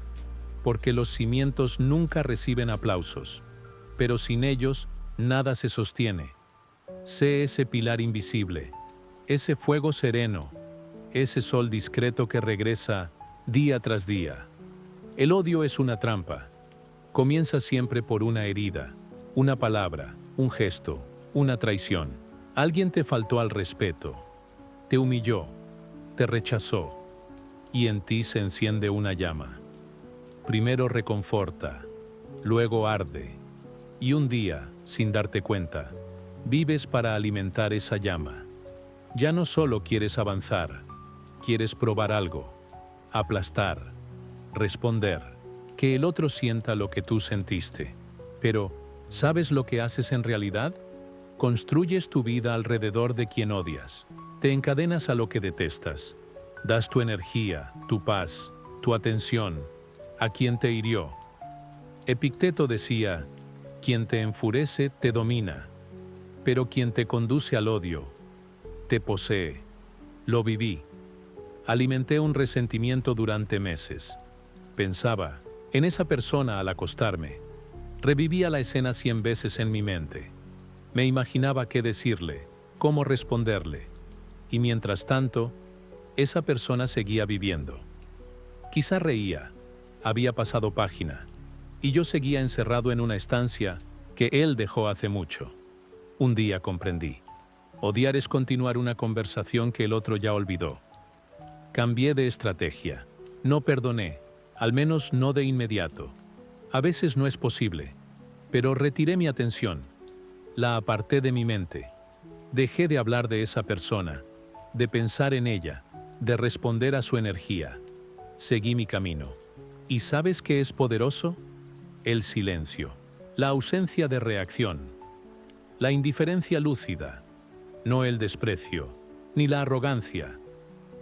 porque los cimientos nunca reciben aplausos. pero sin ellos nada se sostiene. Sé ese pilar invisible, ese fuego sereno, ese sol discreto que regresa día tras día. El odio es una trampa. Comienza siempre por una herida, una palabra, un gesto, una traición. Alguien te faltó al respeto, te humilló, te rechazó, y en ti se enciende una llama. Primero reconforta, luego arde, y un día, sin darte cuenta, vives para alimentar esa llama. Ya no solo quieres avanzar, quieres probar algo, aplastar, responder, que el otro sienta lo que tú sentiste. Pero, ¿sabes lo que haces en realidad? Construyes tu vida alrededor de quien odias. Te encadenas a lo que detestas. Das tu energía, tu paz, tu atención a quien te hirió. Epicteto decía, quien te enfurece te domina, pero quien te conduce al odio te posee. Lo viví. Alimenté un resentimiento durante meses. Pensaba en esa persona al acostarme. Revivía la escena 100 veces en mi mente. Me imaginaba qué decirle, cómo responderle. Y mientras tanto, esa persona seguía viviendo. Quizá reía, había pasado página, y yo seguía encerrado en una estancia que él dejó hace mucho. Un día comprendí. Odiar es continuar una conversación que el otro ya olvidó. Cambié de estrategia. No perdoné, al menos no de inmediato. A veces no es posible, pero retiré mi atención. La aparté de mi mente. Dejé de hablar de esa persona, de pensar en ella, de responder a su energía. Seguí mi camino. ¿Y sabes qué es poderoso? El silencio, la ausencia de reacción, la indiferencia lúcida, no el desprecio, ni la arrogancia,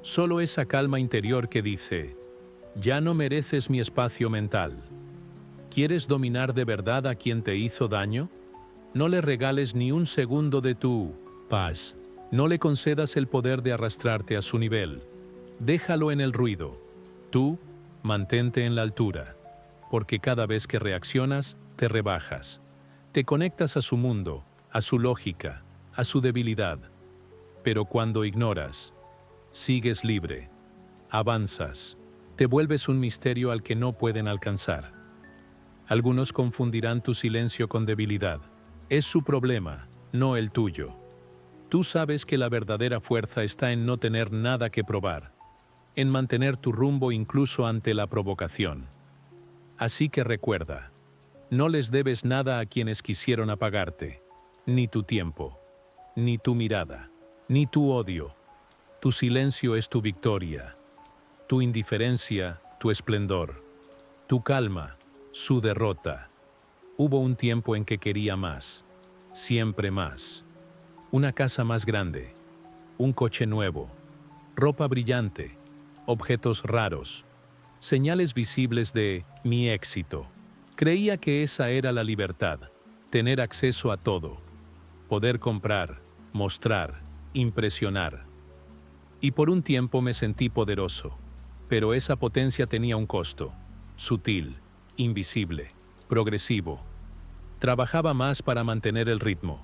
solo esa calma interior que dice, ya no mereces mi espacio mental. ¿Quieres dominar de verdad a quien te hizo daño? No le regales ni un segundo de tu paz. No le concedas el poder de arrastrarte a su nivel. Déjalo en el ruido. Tú, mantente en la altura, porque cada vez que reaccionas, te rebajas. Te conectas a su mundo, a su lógica, a su debilidad. Pero cuando ignoras, sigues libre, avanzas, te vuelves un misterio al que no pueden alcanzar. Algunos confundirán tu silencio con debilidad. Es su problema, no el tuyo. Tú sabes que la verdadera fuerza está en no tener nada que probar, en mantener tu rumbo incluso ante la provocación. Así que recuerda, no les debes nada a quienes quisieron apagarte, ni tu tiempo, ni tu mirada, ni tu odio. Tu silencio es tu victoria, tu indiferencia, tu esplendor, tu calma, su derrota. Hubo un tiempo en que quería más, siempre más. Una casa más grande, un coche nuevo, ropa brillante, objetos raros, señales visibles de mi éxito. Creía que esa era la libertad, tener acceso a todo, poder comprar, mostrar, impresionar. Y por un tiempo me sentí poderoso, pero esa potencia tenía un costo, sutil, invisible, progresivo. Trabajaba más para mantener el ritmo.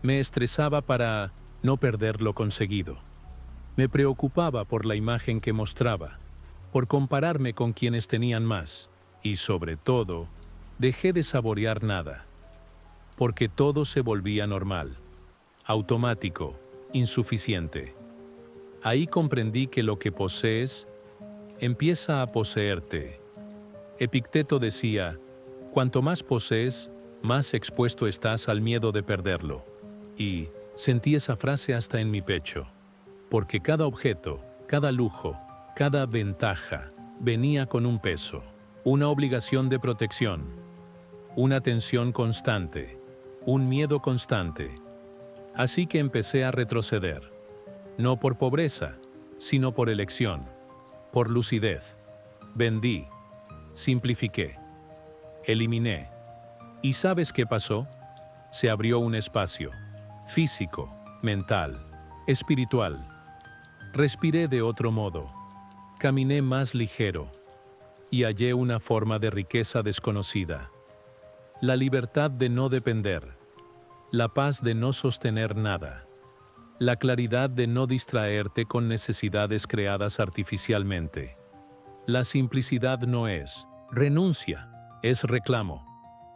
Me estresaba para no perder lo conseguido. Me preocupaba por la imagen que mostraba, por compararme con quienes tenían más, y sobre todo, dejé de saborear nada, porque todo se volvía normal, automático, insuficiente. Ahí comprendí que lo que posees empieza a poseerte. Epicteto decía, cuanto más posees, más expuesto estás al miedo de perderlo. Y sentí esa frase hasta en mi pecho, porque cada objeto, cada lujo, cada ventaja venía con un peso, una obligación de protección, una tensión constante, un miedo constante. Así que empecé a retroceder, no por pobreza, sino por elección, por lucidez. Vendí, simplifiqué, eliminé. ¿Y sabes qué pasó? Se abrió un espacio, físico, mental, espiritual. Respiré de otro modo, caminé más ligero y hallé una forma de riqueza desconocida. la libertad de no depender, la paz de no sostener nada, la claridad de no distraerte con necesidades creadas artificialmente. La simplicidad no es renuncia, es reclamo,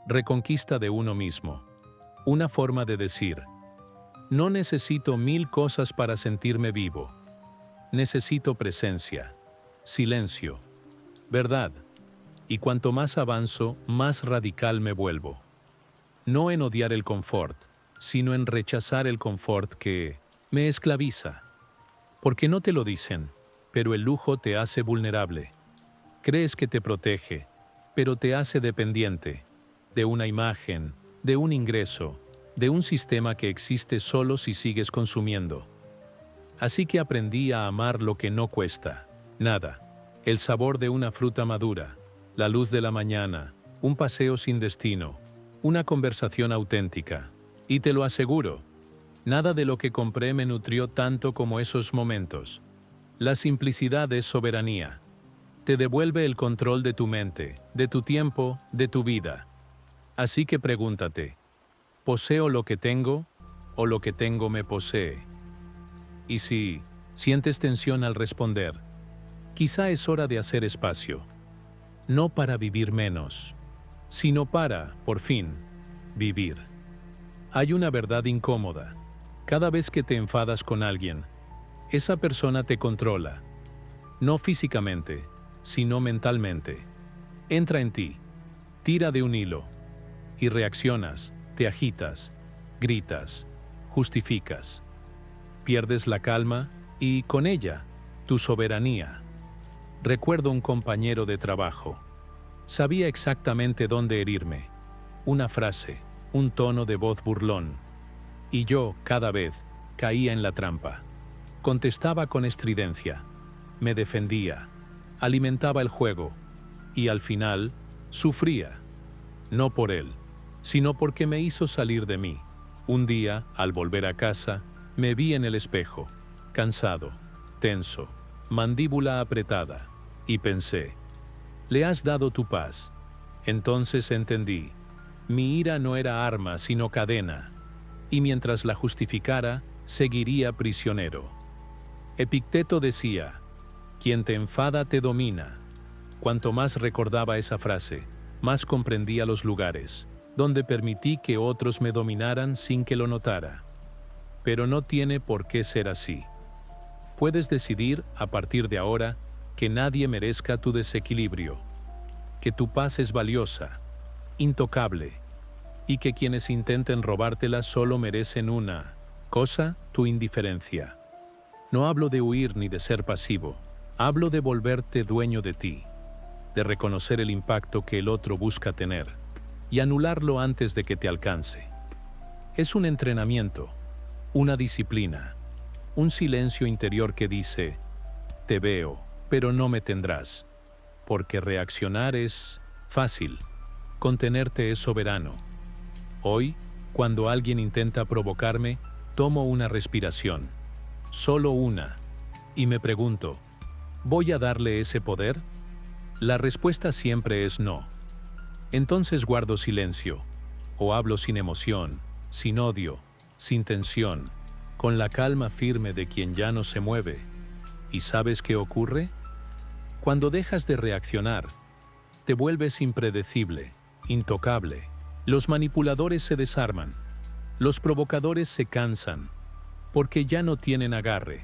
reconquista de uno mismo. Una forma de decir, no necesito 1000 cosas para sentirme vivo. Necesito presencia, silencio, verdad. Y cuanto más avanzo, más radical me vuelvo. No en odiar el confort, sino en rechazar el confort que me esclaviza. Porque no te lo dicen, pero el lujo te hace vulnerable. Crees que te protege, pero te hace dependiente de una imagen, de un ingreso, de un sistema que existe solo si sigues consumiendo. Así que aprendí a amar lo que no cuesta, nada. El sabor de una fruta madura, la luz de la mañana, un paseo sin destino, una conversación auténtica. Y te lo aseguro, nada de lo que compré me nutrió tanto como esos momentos. La simplicidad es soberanía. Te devuelve el control de tu mente, de tu tiempo, de tu vida. Así que pregúntate, ¿poseo lo que tengo o lo que tengo me posee? Y si sientes tensión al responder, quizá es hora de hacer espacio. No para vivir menos, sino para, por fin, vivir. Hay una verdad incómoda. Cada vez que te enfadas con alguien, esa persona te controla. No físicamente, sino mentalmente. Entra en ti, tira de un hilo, y reaccionas, te agitas, gritas, justificas. Pierdes la calma y, con ella, tu soberanía. Recuerdo un compañero de trabajo. Sabía exactamente dónde herirme. Una frase, un tono de voz burlón. Y yo, cada vez, caía en la trampa. Contestaba con estridencia. Me defendía. Alimentaba el juego. Y al final, sufría. No por él, sino porque me hizo salir de mí. Un día, al volver a casa, me vi en el espejo, cansado, tenso, mandíbula apretada. Y pensé, le has dado tu paz. Entonces entendí, mi ira no era arma sino cadena, y mientras la justificara, seguiría prisionero. Epicteto decía, quien te enfada te domina. Cuanto más recordaba esa frase, más comprendía los lugares, donde permití que otros me dominaran sin que lo notara. Pero no tiene por qué ser así. Puedes decidir, a partir de ahora, que nadie merezca tu desequilibrio, que tu paz es valiosa, intocable, y que quienes intenten robártela solo merecen una cosa, tu indiferencia. No hablo de huir ni de ser pasivo, hablo de volverte dueño de ti, de reconocer el impacto que el otro busca tener y anularlo antes de que te alcance. Es un entrenamiento, una disciplina, un silencio interior que dice, te veo, pero no me tendrás, porque reaccionar es fácil, contenerte es soberano. Hoy, cuando alguien intenta provocarme, tomo una respiración, solo una, y me pregunto, ¿voy a darle ese poder? La respuesta siempre es no. Entonces guardo silencio, o hablo sin emoción, sin odio, sin tensión, con la calma firme de quien ya no se mueve. ¿Y sabes qué ocurre? Cuando dejas de reaccionar, te vuelves impredecible, intocable. Los manipuladores se desarman, los provocadores se cansan, porque ya no tienen agarre.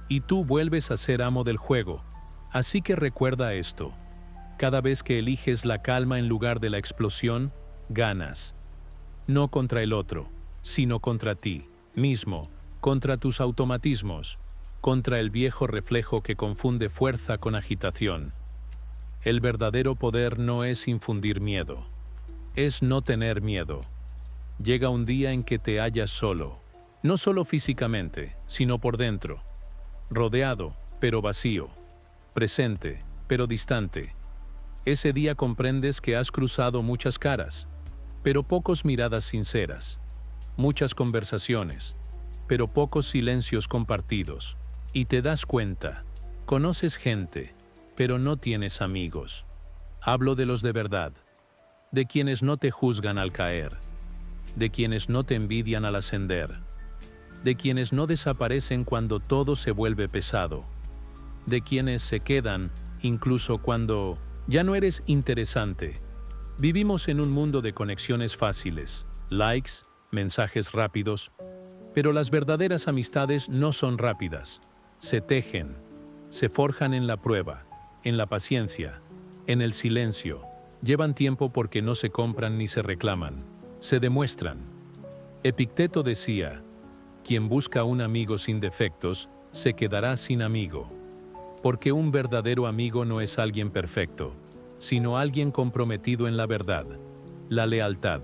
Y tú vuelves a ser amo del juego. Así que recuerda esto. Cada vez que eliges la calma en lugar de la explosión, ganas. No contra el otro, sino contra ti mismo, contra tus automatismos, contra el viejo reflejo que confunde fuerza con agitación. El verdadero poder no es infundir miedo, es no tener miedo. Llega un día en que te hallas solo, no solo físicamente, sino por dentro, rodeado, pero vacío, presente, pero distante. Ese día comprendes que has cruzado muchas caras, pero pocos miradas sinceras, muchas conversaciones, pero pocos silencios compartidos. Y te das cuenta, conoces gente, pero no tienes amigos. Hablo de los de verdad, de quienes no te juzgan al caer, de quienes no te envidian al ascender, de quienes no desaparecen cuando todo se vuelve pesado, de quienes se quedan incluso cuando ya no eres interesante. Vivimos en un mundo de conexiones fáciles, likes, mensajes rápidos, pero las verdaderas amistades no son rápidas. Se tejen, se forjan en la prueba, en la paciencia, en el silencio. Llevan tiempo porque no se compran ni se reclaman, se demuestran. Epicteto decía, quien busca un amigo sin defectos, se quedará sin amigo. Porque un verdadero amigo no es alguien perfecto, sino alguien comprometido en la verdad, la lealtad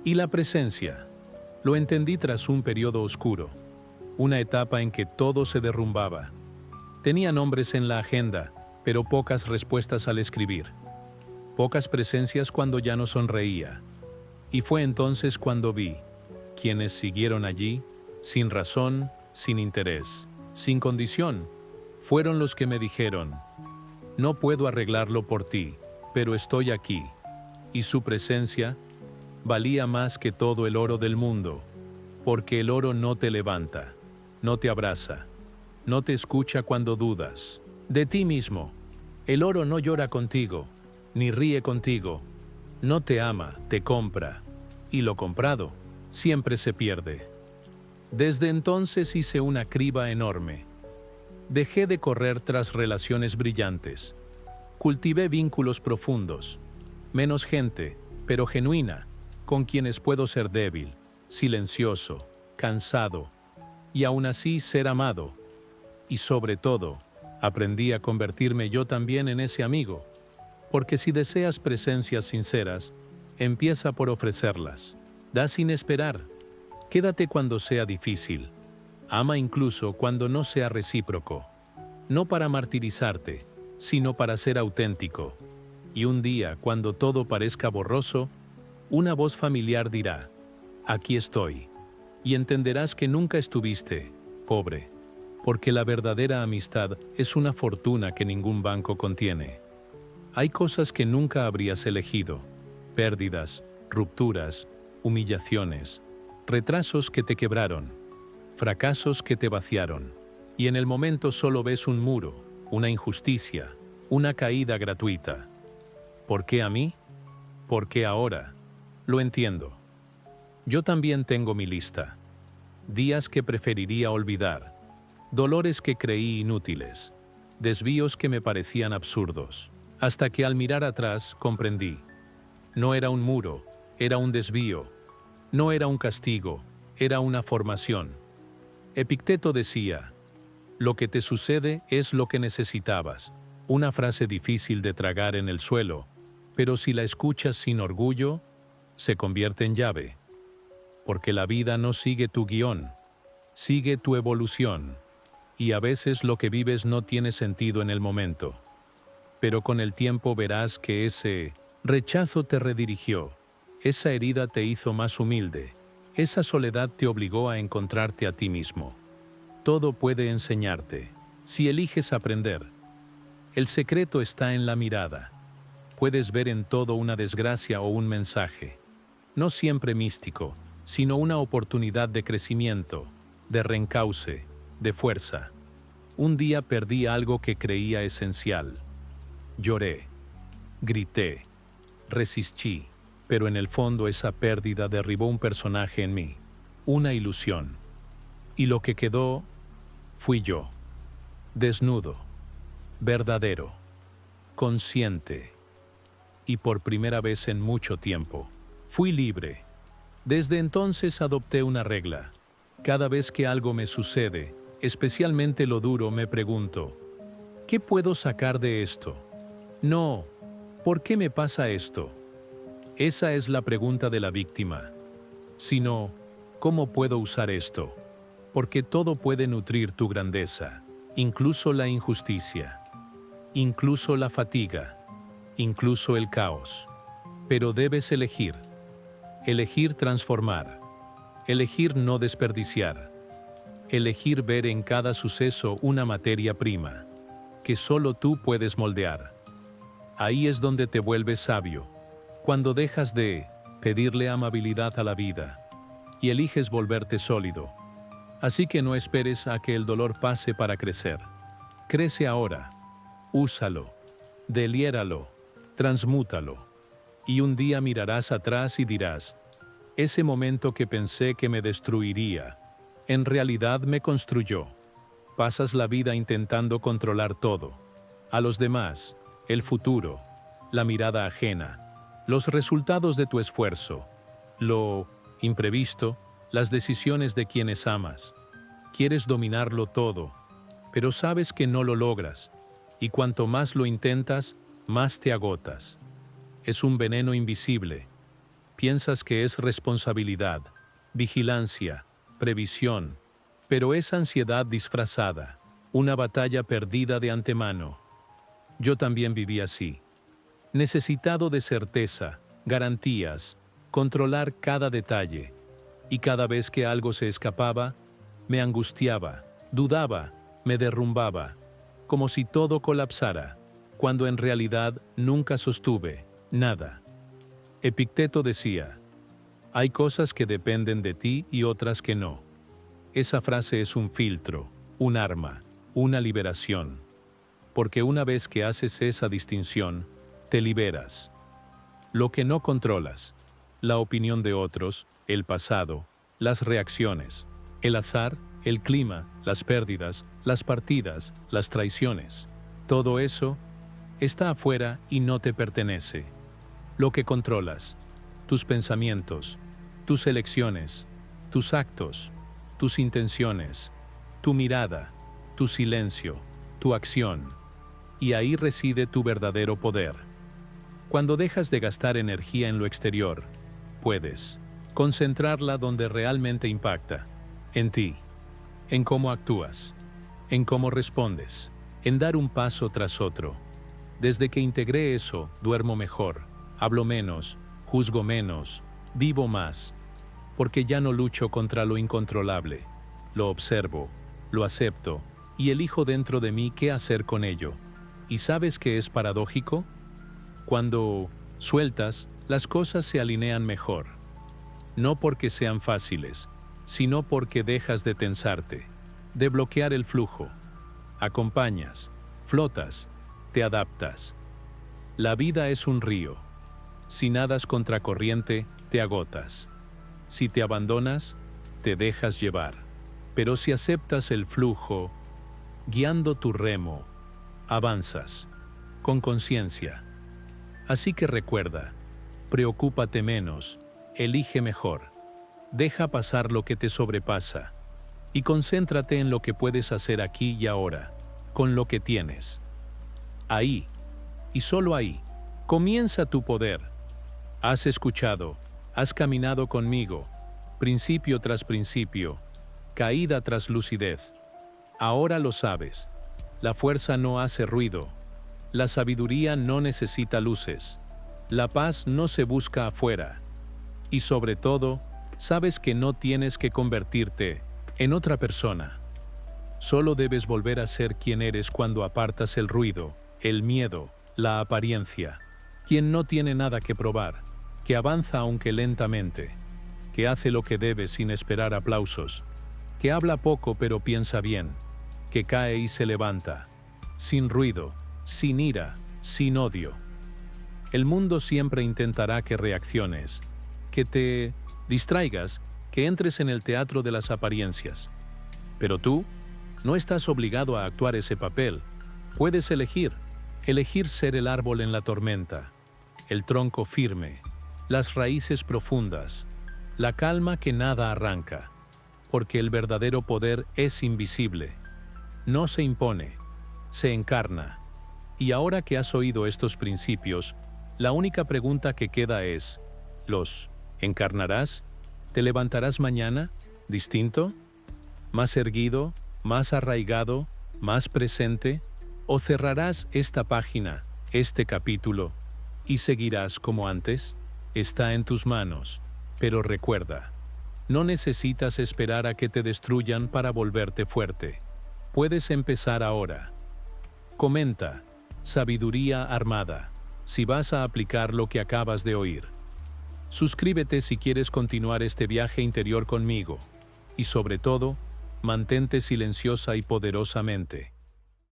y la presencia. Lo entendí tras un periodo oscuro, una etapa en que todo se derrumbaba. Tenía nombres en la agenda, pero pocas respuestas al escribir. Pocas presencias cuando ya no sonreía. Y fue entonces cuando vi quienes siguieron allí, sin razón, sin interés, sin condición. Fueron los que me dijeron, no puedo arreglarlo por ti, pero estoy aquí. Y su presencia valía más que todo el oro del mundo, porque el oro no te levanta, no te abraza, no te escucha cuando dudas de ti mismo. El oro no llora contigo, ni ríe contigo, no te ama, te compra, y lo comprado siempre se pierde. Desde entonces hice una criba enorme. Dejé de correr tras relaciones brillantes. Cultivé vínculos profundos, menos gente, pero genuina, con quienes puedo ser débil, silencioso, cansado, y aún así ser amado. Y sobre todo, aprendí a convertirme yo también en ese amigo, porque si deseas presencias sinceras, empieza por ofrecerlas. Da sin esperar. Quédate cuando sea difícil. Ama incluso cuando no sea recíproco. No para martirizarte, sino para ser auténtico. Y un día, cuando todo parezca borroso, una voz familiar dirá, aquí estoy. Y entenderás que nunca estuviste pobre, porque la verdadera amistad es una fortuna que ningún banco contiene. Hay cosas que nunca habrías elegido, pérdidas, rupturas, humillaciones, retrasos que te quebraron, fracasos que te vaciaron, y en el momento solo ves un muro, una injusticia, una caída gratuita. ¿Por qué a mí? ¿Por qué ahora? Lo entiendo. Yo también tengo mi lista. Días que preferiría olvidar, dolores que creí inútiles, desvíos que me parecían absurdos, hasta que al mirar atrás comprendí. No era un muro, era un desvío. No era un castigo, era una formación. Epicteto decía, lo que te sucede es lo que necesitabas. Una frase difícil de tragar en el suelo, pero si la escuchas sin orgullo, se convierte en llave. Porque la vida no sigue tu guión, sigue tu evolución. Y a veces lo que vives no tiene sentido en el momento. Pero con el tiempo verás que ese rechazo te redirigió. Esa herida te hizo más humilde. Esa soledad te obligó a encontrarte a ti mismo. Todo puede enseñarte, si eliges aprender. El secreto está en la mirada. Puedes ver en todo una desgracia o un mensaje. No siempre místico, sino una oportunidad de crecimiento, de reencauce, de fuerza. Un día perdí algo que creía esencial. Lloré, grité, resistí, pero en el fondo esa pérdida derribó un personaje en mí, una ilusión. Y lo que quedó fui yo, desnudo, verdadero, consciente. Y por primera vez en mucho tiempo, fui libre. Desde entonces adopté una regla. Cada vez que algo me sucede, especialmente lo duro, me pregunto, ¿qué puedo sacar de esto? No, ¿por qué me pasa esto? Esa es la pregunta de la víctima. Sino, ¿cómo puedo usar esto? Porque todo puede nutrir tu grandeza, incluso la injusticia, incluso la fatiga, incluso el caos. Pero debes elegir. Elegir transformar. Elegir no desperdiciar. Elegir ver en cada suceso una materia prima, que solo tú puedes moldear. Ahí es donde te vuelves sabio, Cuando dejas de pedirle amabilidad a la vida y eliges volverte sólido. Así que no esperes a que el dolor pase para crecer. Crece ahora, úsalo, deliéralo, transmútalo. Y un día mirarás atrás y dirás, ese momento que pensé que me destruiría, en realidad me construyó. Pasas la vida intentando controlar todo, a los demás, el futuro, la mirada ajena, los resultados de tu esfuerzo, lo imprevisto, las decisiones de quienes amas. Quieres dominarlo todo, pero sabes que no lo logras, y cuanto más lo intentas, más te agotas. Es un veneno invisible. Piensas que es responsabilidad, vigilancia, previsión, pero es ansiedad disfrazada, una batalla perdida de antemano. Yo también viví así. Necesitado de certeza, garantías, controlar cada detalle, y cada vez que algo se escapaba, me angustiaba, dudaba, me derrumbaba, como si todo colapsara, cuando en realidad nunca sostuve nada. Epicteto decía, hay cosas que dependen de ti y otras que no. Esa frase es un filtro, un arma, una liberación. Porque una vez que haces esa distinción, te liberas. Lo que no controlas, la opinión de otros, el pasado, las reacciones, el azar, el clima, las pérdidas, las partidas, las traiciones. Todo eso está afuera y no te pertenece. Lo que controlas, tus pensamientos, tus elecciones, tus actos, tus intenciones, tu mirada, tu silencio, tu acción. Y ahí reside tu verdadero poder. Cuando dejas de gastar energía en lo exterior, puedes concentrarla donde realmente impacta, en ti, en cómo actúas, en cómo respondes, en dar un paso tras otro. Desde que integré eso, duermo mejor, hablo menos, juzgo menos, vivo más, porque ya no lucho contra lo incontrolable, lo observo, lo acepto y elijo dentro de mí qué hacer con ello. ¿Y sabes qué es paradójico? Cuando sueltas, las cosas se alinean mejor. No porque sean fáciles, sino porque dejas de tensarte, de bloquear el flujo. Acompañas, flotas, te adaptas. La vida es un río. Si nadas contracorriente, te agotas. Si te abandonas, te dejas llevar. Pero si aceptas el flujo, guiando tu remo, avanzas, con conciencia. Así que recuerda, preocúpate menos, elige mejor, deja pasar lo que te sobrepasa y concéntrate en lo que puedes hacer aquí y ahora, con lo que tienes. Ahí, y solo ahí, comienza tu poder. Has escuchado, has caminado conmigo, principio tras principio, caída tras lucidez. Ahora lo sabes, la fuerza no hace ruido, la sabiduría no necesita luces, la paz no se busca afuera. Y sobre todo, sabes que no tienes que convertirte en otra persona. Solo debes volver a ser quien eres cuando apartas el ruido, el miedo, la apariencia. Quien no tiene nada que probar, que avanza aunque lentamente, que hace lo que debe sin esperar aplausos, que habla poco pero piensa bien, que cae y se levanta, sin ruido, sin ira, sin odio. El mundo siempre intentará que reacciones, que te distraigas, que entres en el teatro de las apariencias. Pero tú no estás obligado a actuar ese papel. Puedes elegir ser el árbol en la tormenta, el tronco firme, las raíces profundas, la calma que nada arranca, porque el verdadero poder es invisible. No se impone, se encarna. Y ahora que has oído estos principios, la única pregunta que queda es, ¿los encarnarás? ¿Te levantarás mañana, distinto? ¿Más erguido, más arraigado, más presente? ¿O cerrarás esta página, este capítulo, y seguirás como antes? Está en tus manos, pero recuerda, no necesitas esperar a que te destruyan para volverte fuerte. Puedes empezar ahora. Comenta, sabiduría armada. si vas a aplicar lo que acabas de oír. Suscríbete si quieres continuar este viaje interior conmigo. Y sobre todo, mantente silenciosa y poderosamente.